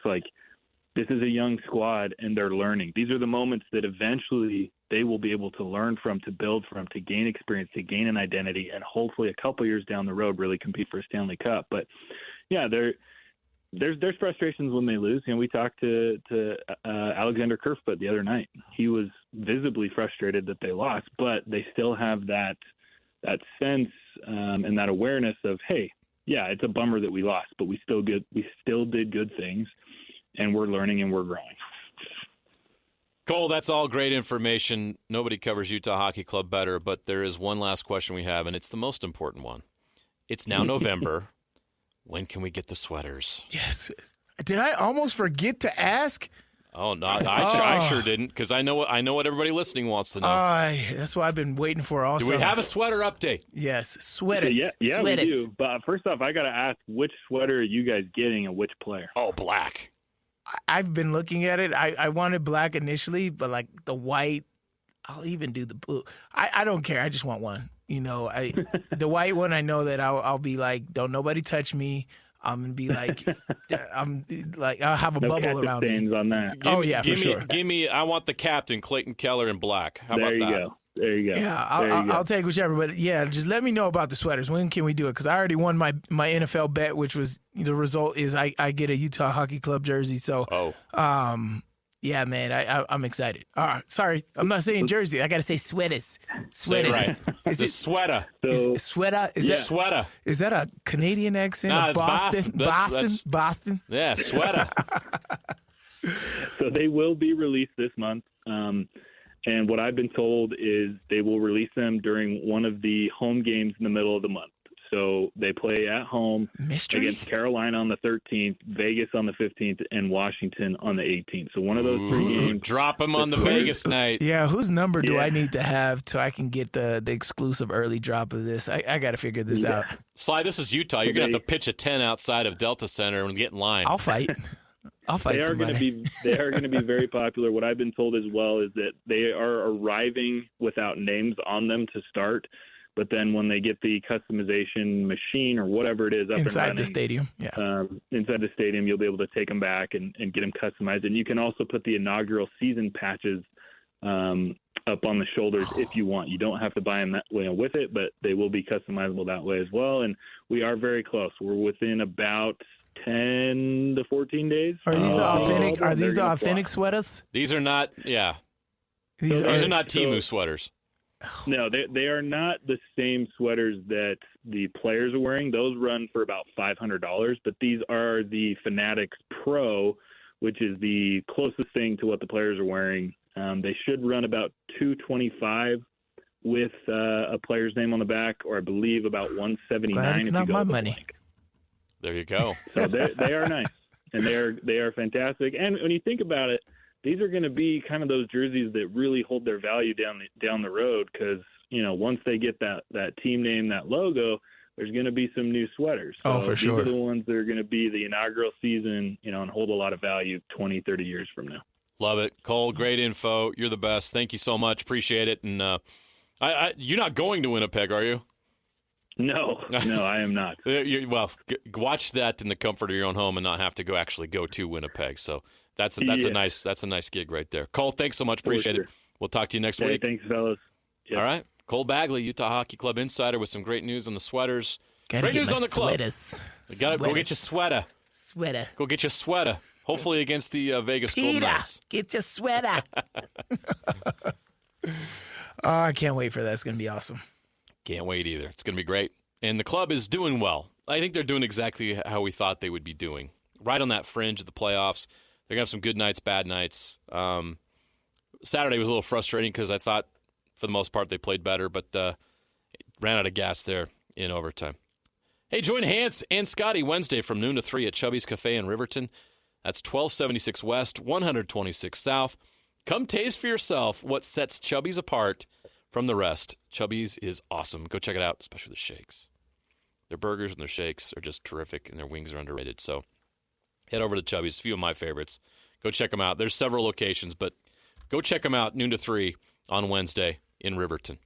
This is a young squad, and they're learning. These are the moments that eventually they will be able to learn from, to build from, to gain experience, to gain an identity, and hopefully a couple years down the road really compete for a Stanley Cup. But, yeah, there's frustrations when they lose. We talked to Alexander Kerfoot the other night. He was visibly frustrated that they lost, but they still have that sense and that awareness of, hey, yeah, it's a bummer that we lost, but we still did good things, and we're learning and we're growing. Cole, that's all great information. Nobody covers Utah Hockey Club better, but there is one last question we have, and it's the most important one. It's now November. When can we get the sweaters? Yes. Did I almost forget to ask? Oh, no, I sure didn't, because I know what everybody listening wants to know. That's what I've been waiting for all summer. Do we have a sweater update? Yes, sweaters. Yeah, sweaters. We do. But first off, I got to ask, which sweater are you guys getting and which player? Oh, black. I've been looking at it. I wanted black initially, but the white, I'll even do the blue. I don't care. I just want one. The white one, I know that I'll be like, don't nobody touch me. I'm gonna be like, I'll have a bubble around me. On that. For sure. Give me. I want the captain, Clayton Keller, in black. How about that? There you go. Yeah, I'll take whichever. But yeah, just let me know about the sweaters. When can we do it? Because I already won my NFL bet, which was the result is I get a Utah Hockey Club jersey. So, yeah, man, I'm excited. All right, sorry, I'm not saying jersey. I got to say sweaters. Sweaters. Say right. Is it sweater? Sweater? Sweater. Is that a Canadian accent? Nah, it's Boston. Boston. Yeah, sweater. So they will be released this month. And what I've been told is they will release them during one of the home games in the middle of the month. So they play at home against Carolina on the 13th, Vegas on the 15th, and Washington on the 18th. So one of those three games. Drop them on the Vegas night. Yeah, whose number do I need to have so I can get the exclusive early drop of this? I got to figure this out. Sly, this is Utah. You're going to have to pitch a 10 outside of Delta Center and get in line. I'll fight. They are going to be very popular. What I've been told as well is that they are arriving without names on them to start. But then when they get the customization machine or whatever it is up inside and running, the stadium, inside the stadium, you'll be able to take them back and get them customized. And you can also put the inaugural season patches up on the shoulders if you want. You don't have to buy them that way with it, but they will be customizable that way as well. And we are very close. We're within about 10 to 14 days. Are these the authentic? Are these the authentic sweaters? These are not. Yeah, these are not Temu sweaters. No, they are not the same sweaters that the players are wearing. Those run for about $500, but these are the Fanatics Pro, which is the closest thing to what the players are wearing. They should run about $225 with a player's name on the back, or I believe about $179. Glad it's not my money. There you go. So they are nice, and they are fantastic. And when you think about it, these are going to be kind of those jerseys that really hold their value down the road because, once they get that team name, that logo, there's going to be some new sweaters. So for sure. These are the ones that are going to be the inaugural season, and hold a lot of value 20, 30 years from now. Love it. Cole, great info. You're the best. Thank you so much. Appreciate it. And you're not going to Winnipeg, are you? No, I am not. Watch that in the comfort of your own home and not have to go to Winnipeg. So that's a nice gig right there. Cole, thanks so much. Appreciate it. We'll talk to you next week. Thanks, fellas. Yep. All right. Cole Bagley, Utah Hockey Club insider, with some great news on the sweaters. Great news on the club. Go get your sweater. Go get your sweater. Hopefully against the Vegas Golden Knights. Get your sweater. I can't wait for that. It's going to be awesome. Can't wait either. It's going to be great. And the club is doing well. I think they're doing exactly how we thought they would be doing. Right on that fringe of the playoffs. They're going to have some good nights, bad nights. Saturday was a little frustrating because I thought, for the most part, they played better, but ran out of gas there in overtime. Hey, join Hans and Scotty Wednesday from noon to 3 at Chubby's Cafe in Riverton. That's 1276 West, 126 South. Come taste for yourself what sets Chubby's apart from the rest. Chubby's is awesome. Go check it out, especially the shakes. Their burgers and their shakes are just terrific, and their wings are underrated. So head over to Chubby's. A few of my favorites. Go check them out. There's several locations, but go check them out noon to 3 on Wednesday in Riverton.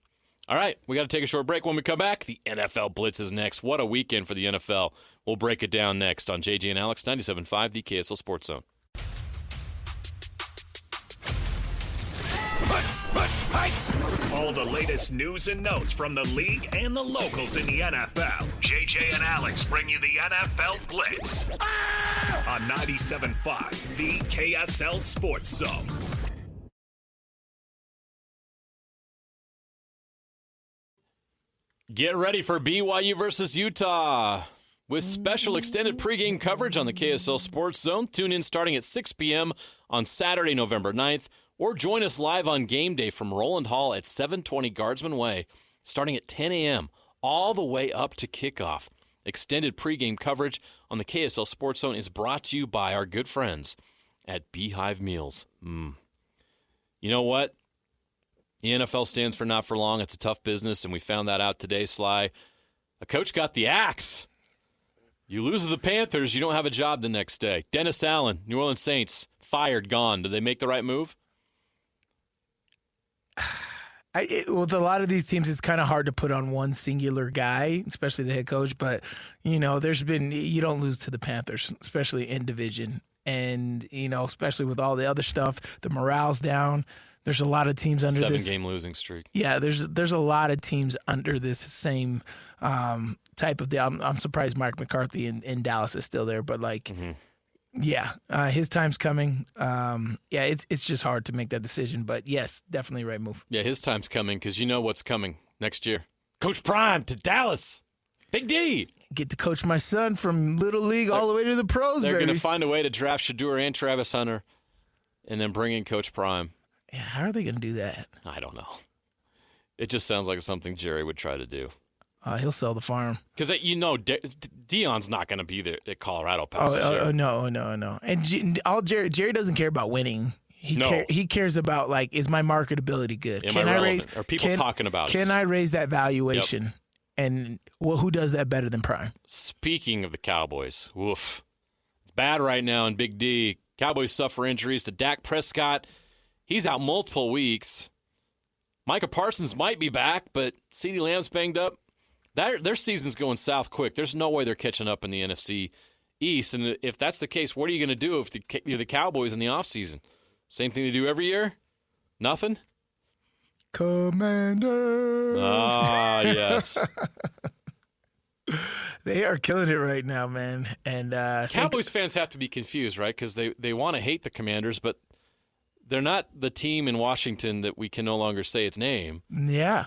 All right, we got to take a short break. When we come back, the NFL Blitz is next. What a weekend for the NFL. We'll break it down next on JJ and Alex, 97.5, the KSL Sports Zone. All the latest news and notes from the league and the locals in the NFL. JJ and Alex bring you the NFL Blitz on 97.5, the KSL Sports Zone. Get ready for BYU versus Utah with special extended pregame coverage on the KSL Sports Zone. Tune in starting at 6 p.m. on Saturday, November 9th, or join us live on game day from Roland Hall at 720 Guardsman Way, starting at 10 a.m., all the way up to kickoff. Extended pregame coverage on the KSL Sports Zone is brought to you by our good friends at Beehive Meals. You know what? The NFL stands for not for long. It's a tough business, and we found that out today, Sly. A coach got the axe. You lose to the Panthers, you don't have a job the next day. Dennis Allen, New Orleans Saints, fired, gone. Did they make the right move? With a lot of these teams, it's kind of hard to put on one singular guy, especially the head coach. But, you don't lose to the Panthers, especially in division. And, especially with all the other stuff, the morale's down. There's a lot of teams under this 7-game losing streak. Yeah, there's a lot of teams under this same type of deal. I'm surprised Mike McCarthy in Dallas is still there, but his time's coming. It's just hard to make that decision, but yes, definitely right move. Yeah, his time's coming because you know what's coming next year. Coach Prime to Dallas. Big D. Get to coach my son from Little League all the way to the pros, They're going to find a way to draft Shadur and Travis Hunter and then bring in Coach Prime. Yeah, how are they going to do that? I don't know. It just sounds like something Jerry would try to do. He'll sell the farm. Because, Deion's not going to be there at Colorado Pass this year. No. And Jerry doesn't care about winning. He cares about, like, is my marketability good? Are people talking about it? Can I raise that valuation? Yep. And who does that better than Prime? Speaking of the Cowboys, woof. It's bad right now in Big D. Cowboys suffer injuries to Dak Prescott. He's out multiple weeks. Micah Parsons might be back, but CeeDee Lamb's banged up. Their season's going south quick. There's no way they're catching up in the NFC East. And if that's the case, what are you going to do if you're the Cowboys in the offseason? Same thing they do every year? Nothing? Commander. Ah, yes. They are killing it right now, man. And Cowboys fans have to be confused, right? Because they want to hate the Commanders, but they're not the team in Washington that we can no longer say its name. Yeah.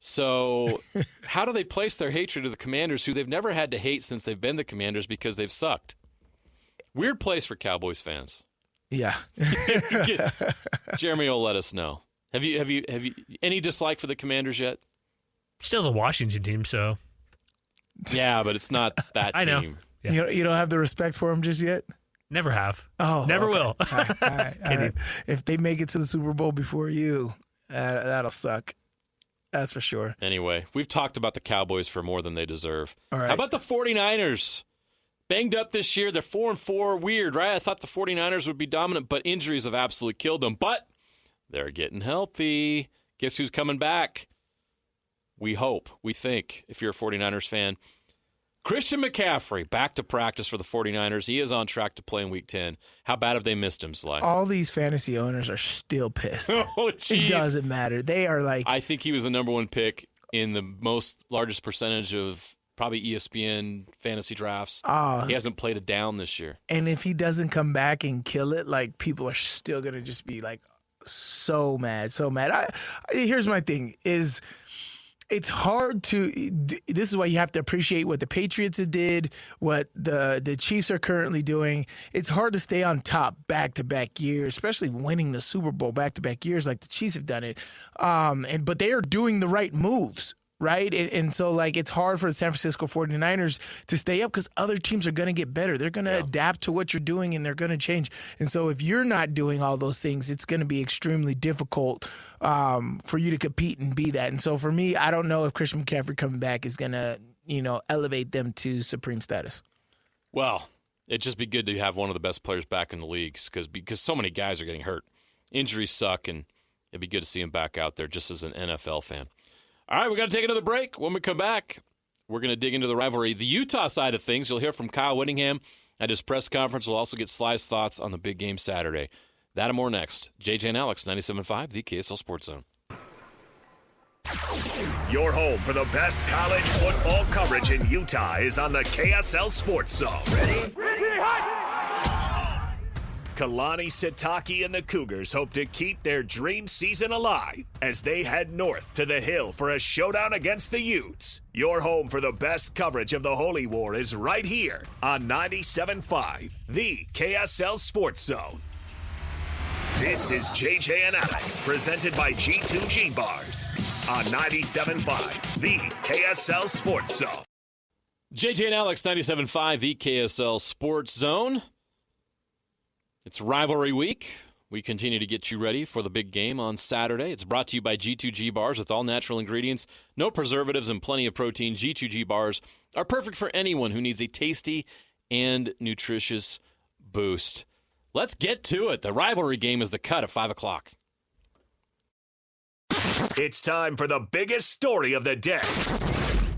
So how do they place their hatred of the Commanders, who they've never had to hate since they've been the Commanders because they've sucked? Weird place for Cowboys fans. Yeah. Jeremy will let us know. Have you any dislike for the Commanders yet? Still the Washington team, so. Yeah, but it's not that I team. Know. Yeah. You don't have the respect for them just yet? Never have. Oh, never okay. will. All right. If they make it to the Super Bowl before you, that'll suck. That's for sure. Anyway, we've talked about the Cowboys for more than they deserve. All right. How about the 49ers? Banged up this year. They're 4-4. Weird, right? I thought the 49ers would be dominant, but injuries have absolutely killed them. But they're getting healthy. Guess who's coming back? We hope. We think, if you're a 49ers fan. Christian McCaffrey back to practice for the 49ers. He is on track to play in Week 10. How bad have they missed him, Sly? All these fantasy owners are still pissed. Oh, geez. It doesn't matter. They are like... I think he was the number one pick in the largest percentage of probably ESPN fantasy drafts. He hasn't played a down this year. And if he doesn't come back and kill it, like, people are still going to just be like so mad. Here's my thing is... It's hard to – this is why you have to appreciate what the Patriots did, what the Chiefs are currently doing. It's hard to stay on top back-to-back years, especially winning the Super Bowl back-to-back years like the Chiefs have done it. But they are doing the right moves, right? And so, like, it's hard for the San Francisco 49ers to stay up because other teams are going to get better. They're going to adapt to what you're doing, and they're going to change. And so if you're not doing all those things, it's going to be extremely difficult for you to compete and be that. And so for me, I don't know if Christian McCaffrey coming back is going to, elevate them to supreme status. Well, it'd just be good to have one of the best players back in the leagues because so many guys are getting hurt. Injuries suck, and it'd be good to see him back out there just as an NFL fan. All right, we got to take another break. When we come back, we're going to dig into the rivalry. The Utah side of things, you'll hear from Kyle Whittingham at his press conference. We'll also get Sly's thoughts on the big game Saturday. That and more next. JJ and Alex, 97.5, the KSL Sports Zone. Your home for the best college football coverage in Utah is on the KSL Sports Zone. Ready? Kalani, Sitake, and the Cougars hope to keep their dream season alive as they head north to the Hill for a showdown against the Utes. Your home for the best coverage of the Holy War is right here on 97.5, the KSL Sports Zone. This is JJ and Alex, presented by G2G Bars on 97.5, the KSL Sports Zone. JJ and Alex, 97.5, the KSL Sports Zone. It's Rivalry Week. We continue to get you ready for the big game on Saturday. It's brought to you by G2G Bars with all natural ingredients, no preservatives, and plenty of protein. G2G Bars are perfect for anyone who needs a tasty and nutritious boost. Let's get to it. The rivalry game is the cut at 5 o'clock. It's time for the biggest story of the day.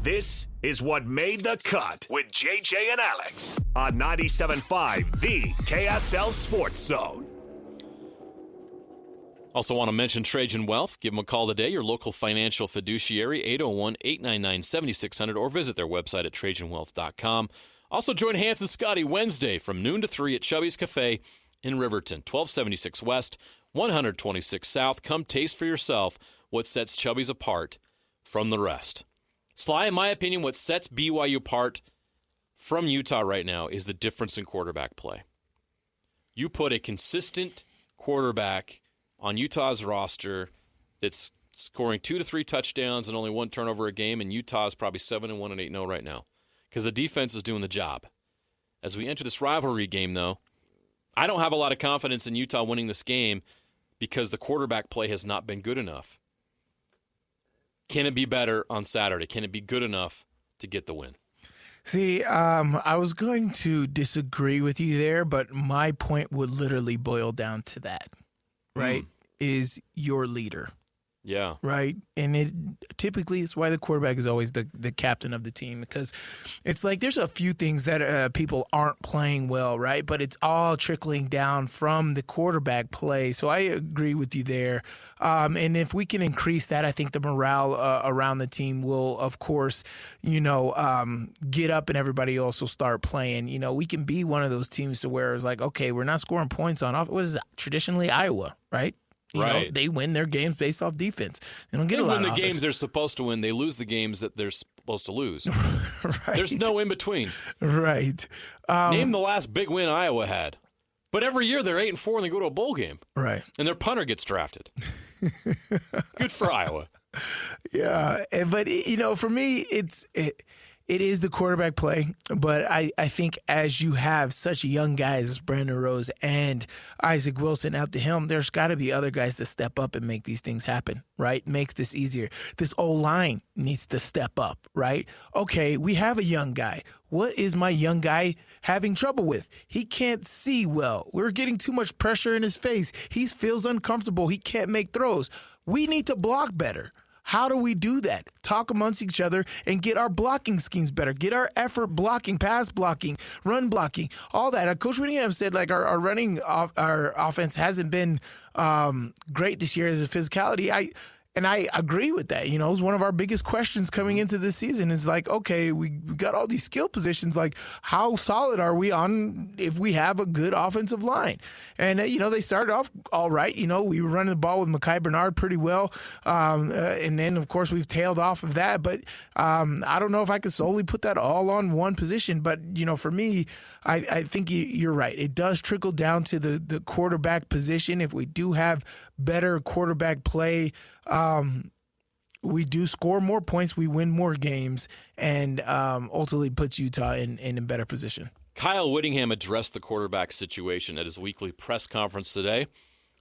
This is what made the cut with JJ and Alex on 97.5, the KSL Sports Zone. Also want to mention Trajan Wealth. Give them a call today, your local financial fiduciary, 801-899-7600, or visit their website at TrajanWealth.com. Also join Hans and Scotty Wednesday from noon to 3 at Chubby's Cafe in Riverton, 1276 West, 126 South. Come taste for yourself what sets Chubby's apart from the rest. Sly, in my opinion, what sets BYU apart from Utah right now is the difference in quarterback play. You put a consistent quarterback on Utah's roster that's scoring 2 to 3 touchdowns and only 1 turnover a game, and Utah's probably 7-1 and 8-0 right now because the defense is doing the job. As we enter this rivalry game, though, I don't have a lot of confidence in Utah winning this game because the quarterback play has not been good enough. Can it be better on Saturday? Can it be good enough to get the win? See, I was going to disagree with you there, but my point would literally boil down to that, right? Is your leader. Yeah. Right? And it typically is why the quarterback is always the captain of the team, because it's like there's a few things that people aren't playing well, right? But it's all trickling down from the quarterback play. So I agree with you there. And if we can increase that, I think the morale around the team will, of course, get up and everybody also start playing. We can be one of those teams to where it's like, okay, we're not scoring points on off. It was traditionally Iowa, right? They win their games based off defense. They don't get a lot of win the offense. games they're supposed to win. They lose the games that they're supposed to lose. Right. There's no in between. Right. Name the last big win Iowa had. But every year they're 8-4 and they go to a bowl game. Right. And their punter gets drafted. Good for Iowa. Yeah, but for me, it is the quarterback play, but I think as you have such young guys as Brandon Rose and Isaac Wilson out the helm, there's got to be other guys to step up and make these things happen, right? Makes this easier. This O-line needs to step up, right? Okay, we have a young guy. What is my young guy having trouble with? He can't see well. We're getting too much pressure in his face. He feels uncomfortable. He can't make throws. We need to block better. How do we do that? Talk amongst each other and get our blocking schemes better. Get our effort blocking, pass blocking, run blocking, all that. Coach Whittingham said our running our offense hasn't been great this year as a physicality. And I agree with that. It was one of our biggest questions coming into this season is like, okay, we got all these skill positions. Like, how solid are we on if we have a good offensive line? And, they started off all right. We were running the ball with Mekhi Bernard pretty well. And then, of course, we've tailed off of that. But I don't know if I could solely put that all on one position. But, for me, I think you're right. It does trickle down to the quarterback position. If we do have better quarterback play, we do score more points, we win more games, and ultimately puts Utah in a better position. Kyle Whittingham addressed the quarterback situation at his weekly press conference today.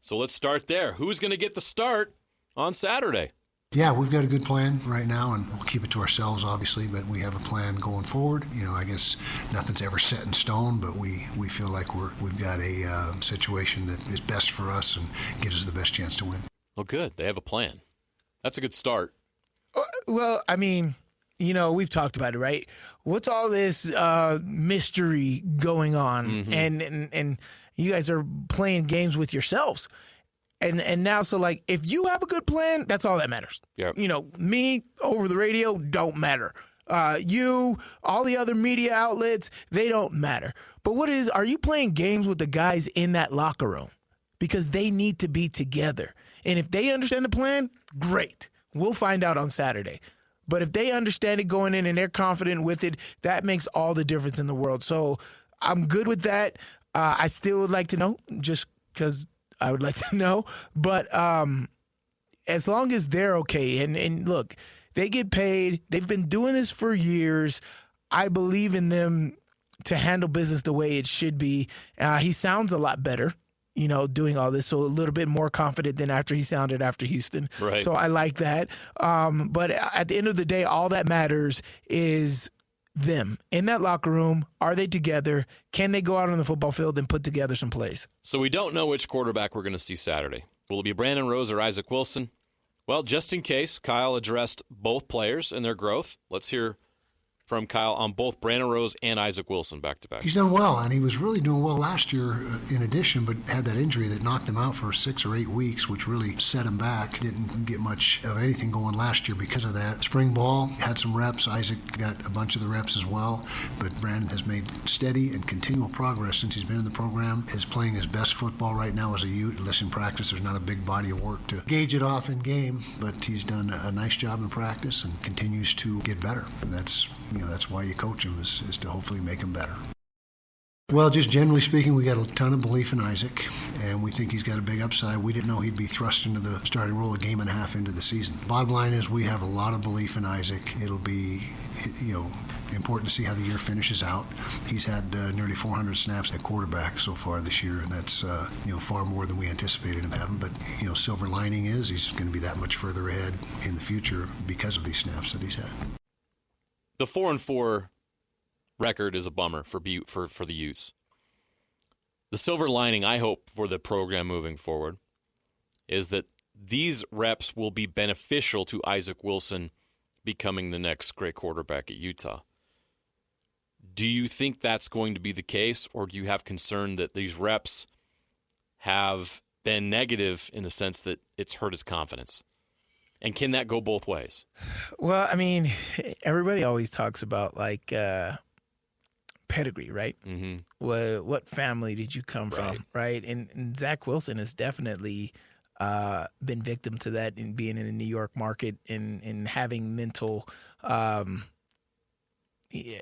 So let's start there. Who's going to get the start on Saturday? Yeah, we've got a good plan right now, and we'll keep it to ourselves, obviously, but we have a plan going forward. I guess nothing's ever set in stone, but we feel like we've got a situation that is best for us and gives us the best chance to win. Oh, good. They have a plan. That's a good start. Well, I mean, we've talked about it, right? What's all this mystery going on? Mm-hmm. And you guys are playing games with yourselves. And now, so like, if you have a good plan, that's all that matters. Yep. Me over the radio don't matter. You, all the other media outlets, they don't matter. But are you playing games with the guys in that locker room? Because they need to be together. And if they understand the plan, great. We'll find out on Saturday. But if they understand it going in and they're confident with it, that makes all the difference in the world. So I'm good with that. I still would like to know, just because I would like to know. But as long as they're okay, and look, they get paid. They've been doing this for years. I believe in them to handle business the way it should be. He sounds a lot better, doing all this. So a little bit more confident than after he sounded after Houston. Right. So I like that. But at the end of the day, all that matters is them in that locker room. Are they together? Can they go out on the football field and put together some plays? So we don't know which quarterback we're going to see Saturday. Will it be Brandon Rose or Isaac Wilson? Well, just in case, Kyle addressed both players and their growth. Let's hear from Kyle on both Brandon Rose and Isaac Wilson back-to-back. He's done well, and he was really doing well last year in addition, but had that injury that knocked him out for 6 or 8 weeks, which really set him back. Didn't get much of anything going last year because of that. Spring ball, had some reps. Isaac got a bunch of the reps as well, but Brandon has made steady and continual progress since he's been in the program. Is playing his best football right now as a Ute. Unless in practice, there's not a big body of work to gauge it off in game, but he's done a nice job in practice and continues to get better. And that's why you coach him is to hopefully make him better. Well, just generally speaking, we got a ton of belief in Isaac, and we think he's got a big upside. We didn't know he'd be thrust into the starting role a game and a half into the season. Bottom line is we have a lot of belief in Isaac. It'll be, important to see how the year finishes out. He's had nearly 400 snaps at quarterback so far this year, and that's far more than we anticipated him having. But silver lining is he's going to be that much further ahead in the future because of these snaps that he's had. The 4-4 record is a bummer for the Utes. The silver lining, I hope, for the program moving forward is that these reps will be beneficial to Isaac Wilson becoming the next great quarterback at Utah. Do you think that's going to be the case, or do you have concern that these reps have been negative in the sense that it's hurt his confidence? And can that go both ways? Well, I mean, everybody always talks about pedigree, right? Mm-hmm. What family did you come from, right? And Zach Wilson has definitely been victim to that in being in the New York market and having mental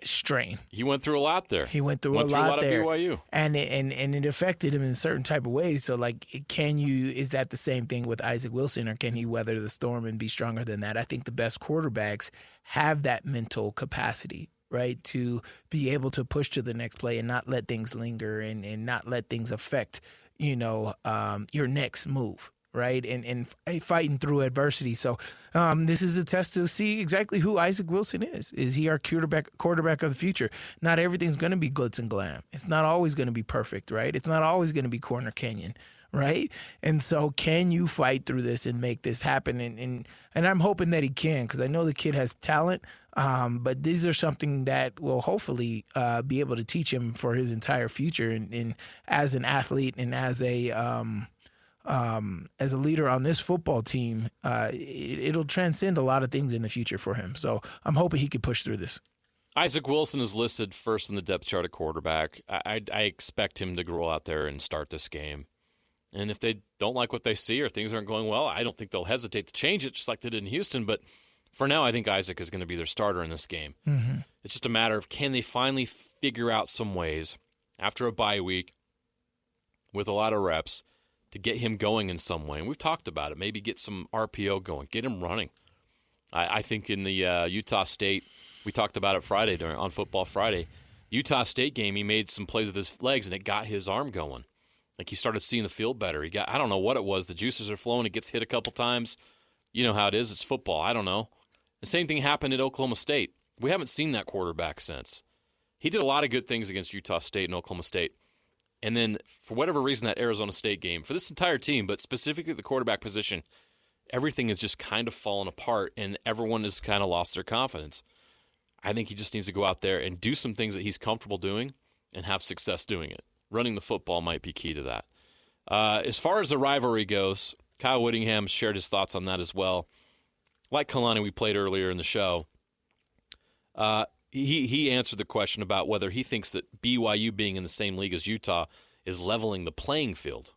strain. He went through a lot there. He went through a lot there. At BYU. And it affected him in certain type of ways. So, is that the same thing with Isaac Wilson, or can he weather the storm and be stronger than that? I think the best quarterbacks have that mental capacity, right, to be able to push to the next play and not let things linger and not let things affect, your next move. Right, and fighting through adversity. So this is a test to see exactly who Isaac Wilson is. Is he our quarterback of the future? Not everything's going to be glitz and glam. It's not always going to be perfect, right? It's not always going to be Corner Canyon, right? And so can you fight through this and make this happen? And I'm hoping that he can, because I know the kid has talent, but these are something that will hopefully be able to teach him for his entire future and as an athlete and as a leader on this football team, it'll transcend a lot of things in the future for him. So I'm hoping he can push through this. Isaac Wilson is listed first in the depth chart at quarterback. I expect him to go out there and start this game. And if they don't like what they see or things aren't going well, I don't think they'll hesitate to change it, just like they did in Houston. But for now, I think Isaac is going to be their starter in this game. Mm-hmm. It's just a matter of, can they finally figure out some ways after a bye week with a lot of reps to get him going in some way. And we've talked about it. Maybe get some RPO going. Get him running. I think in the Utah State, we talked about it Friday on Football Friday, Utah State game, he made some plays with his legs, and it got his arm going. He started seeing the field better. I don't know what it was. The juices are flowing. It gets hit a couple times. You know how it is. It's football. I don't know. The same thing happened at Oklahoma State. We haven't seen that quarterback since. He did a lot of good things against Utah State and Oklahoma State. And then, for whatever reason, that Arizona State game, for this entire team, but specifically the quarterback position, everything has just kind of fallen apart, and everyone has kind of lost their confidence. I think he just needs to go out there and do some things that he's comfortable doing and have success doing it. Running the football might be key to that. As far as the rivalry goes, Kyle Whittingham shared his thoughts on that as well. Like Kalani, we played earlier in the show, He answered the question about whether he thinks that BYU being in the same league as Utah is leveling the playing field.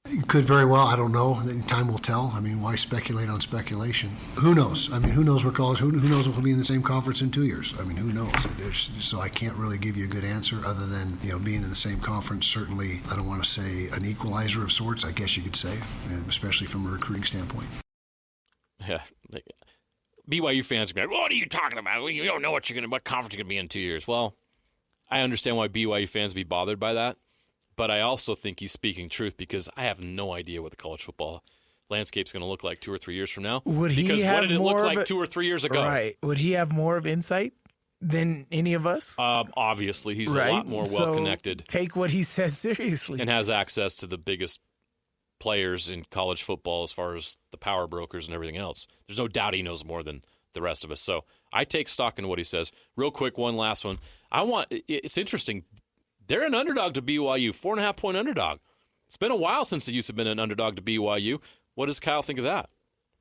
It could very well. I don't know. Time will tell. I mean, why speculate on speculation? Who knows? I mean, who knows where college? Who knows if we'll be in the same conference in 2 years? I mean, who knows? So I can't really give you a good answer other than being in the same conference. Certainly, I don't want to say an equalizer of sorts. I guess you could say, and especially from a recruiting standpoint. Yeah. BYU fans are going to be like, what are you talking about? You don't know what conference you're going to be in 2 years. Well, I understand why BYU fans be bothered by that, but I also think he's speaking truth because I have no idea what the college football landscape's going to look like 2 or 3 years from now. What did it look like 2 or 3 years ago? Right. Would he have more of insight than any of us? Obviously, he's a lot more well-connected. So take what he says seriously. And has access to the biggest players in college football as far as the power brokers and everything else. There's no doubt he knows more than the rest of us. So I take stock in what he says. Real quick, one last one. It's interesting. They're an underdog to BYU, 4.5-point underdog. It's been a while since the Utes have been an underdog to BYU. What does Kyle think of that?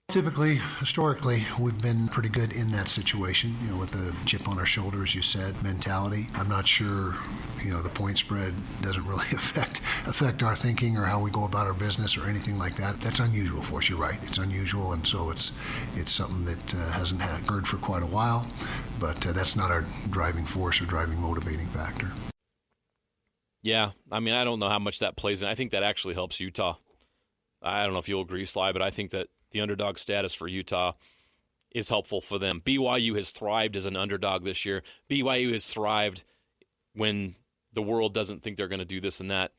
Typically, historically, we've been pretty good in that situation, with the chip on our shoulder, as you said, mentality. I'm not sure, the point spread doesn't really affect our thinking or how we go about our business or anything like that. That's unusual for us. You're right. It's unusual, and so it's something that hasn't occurred for quite a while, but that's not our driving force or driving motivating factor. Yeah, I mean, I don't know how much that plays in. I think that actually helps Utah. I don't know if you'll agree, Sly, but I think that the underdog status for Utah is helpful for them. BYU has thrived as an underdog this year. BYU has thrived when the world doesn't think they're going to do this and that.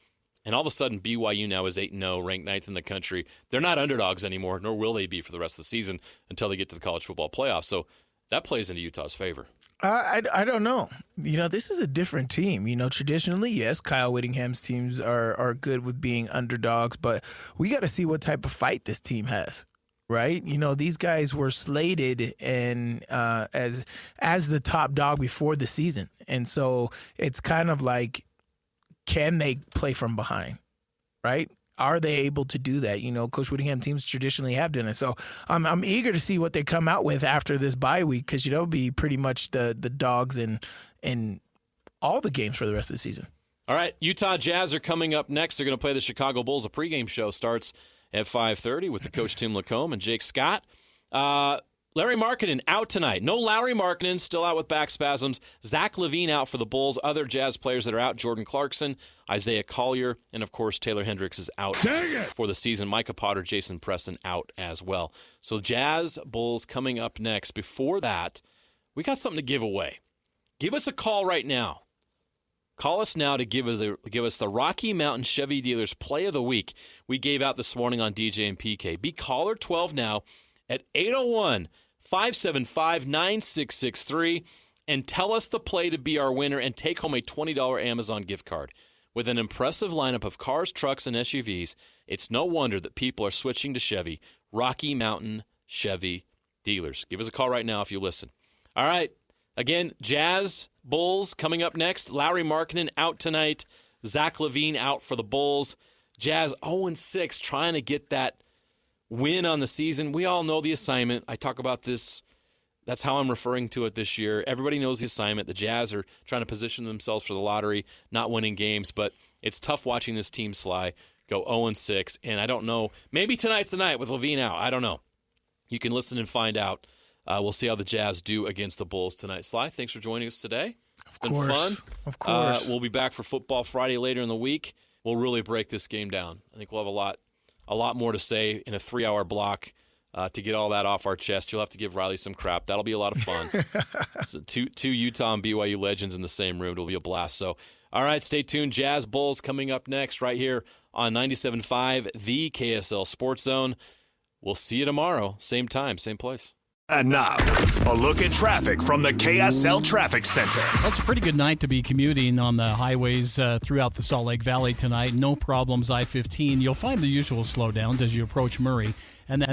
And all of a sudden, BYU now is 8-0, ranked 9th in the country. They're not underdogs anymore, nor will they be for the rest of the season until they get to the college football playoffs. So that plays into Utah's favor. I don't know. This is a different team. Traditionally, yes, Kyle Whittingham's teams are good with being underdogs, but we got to see what type of fight this team has, right? These guys were slated and as the top dog before the season, and so it's kind of like, can they play from behind, right? Are they able to do that? Coach Whittingham teams traditionally have done it. So I'm eager to see what they come out with after this bye week, because it'll be pretty much the dogs in all the games for the rest of the season. All right, Utah Jazz are coming up next. They're going to play the Chicago Bulls. A pregame show starts at 5:30 with the coach Tim Lacombe and Jake Scott. Larry Markkinen out tonight. No Lauri Markkinen, still out with back spasms. Zach LaVine out for the Bulls. Other Jazz players that are out, Jordan Clarkson, Isaiah Collier, and, of course, Taylor Hendricks is out for the season. Micah Potter, Jason Preston out as well. So Jazz, Bulls coming up next. Before that, we got something to give away. Give us a call right now. Call us now to give us the Rocky Mountain Chevy Dealers Play of the Week we gave out this morning on DJ and PK. Be caller 12 now at 801-575-9663 and tell us the play to be our winner and take home a $20 Amazon gift card. With an impressive lineup of cars, trucks, and SUVs, it's no wonder that people are switching to Chevy. Rocky Mountain Chevy Dealers. Give us a call right now if you listen. All right. Again, Jazz, Bulls coming up next. Lauri Markkinen out tonight. Zach LaVine out for the Bulls. Jazz 0-6, trying to get that win on the season. We all know the assignment. I talk about this. That's how I'm referring to it this year. Everybody knows the assignment. The Jazz are trying to position themselves for the lottery, not winning games, but it's tough watching this team, Sly, go 0-6. And I don't know. Maybe tonight's the night with LaVine out. I don't know. You can listen and find out. We'll see how the Jazz do against the Bulls tonight. Sly, thanks for joining us today. It's been fun. Of course. We'll be back for Football Friday later in the week. We'll really break this game down. I think we'll have a lot more to say in a 3-hour block to get all that off our chest. You'll have to give Riley some crap. That'll be a lot of fun. So two Utah and BYU legends in the same room. It'll be a blast. So, all right, stay tuned. Jazz Bulls coming up next right here on 97.5, the KSL Sports Zone. We'll see you tomorrow. Same time, same place. And now, a look at traffic from the KSL Traffic Center. Well, it's a pretty good night to be commuting on the highways throughout the Salt Lake Valley tonight. No problems, I-15. You'll find the usual slowdowns as you approach Murray. And then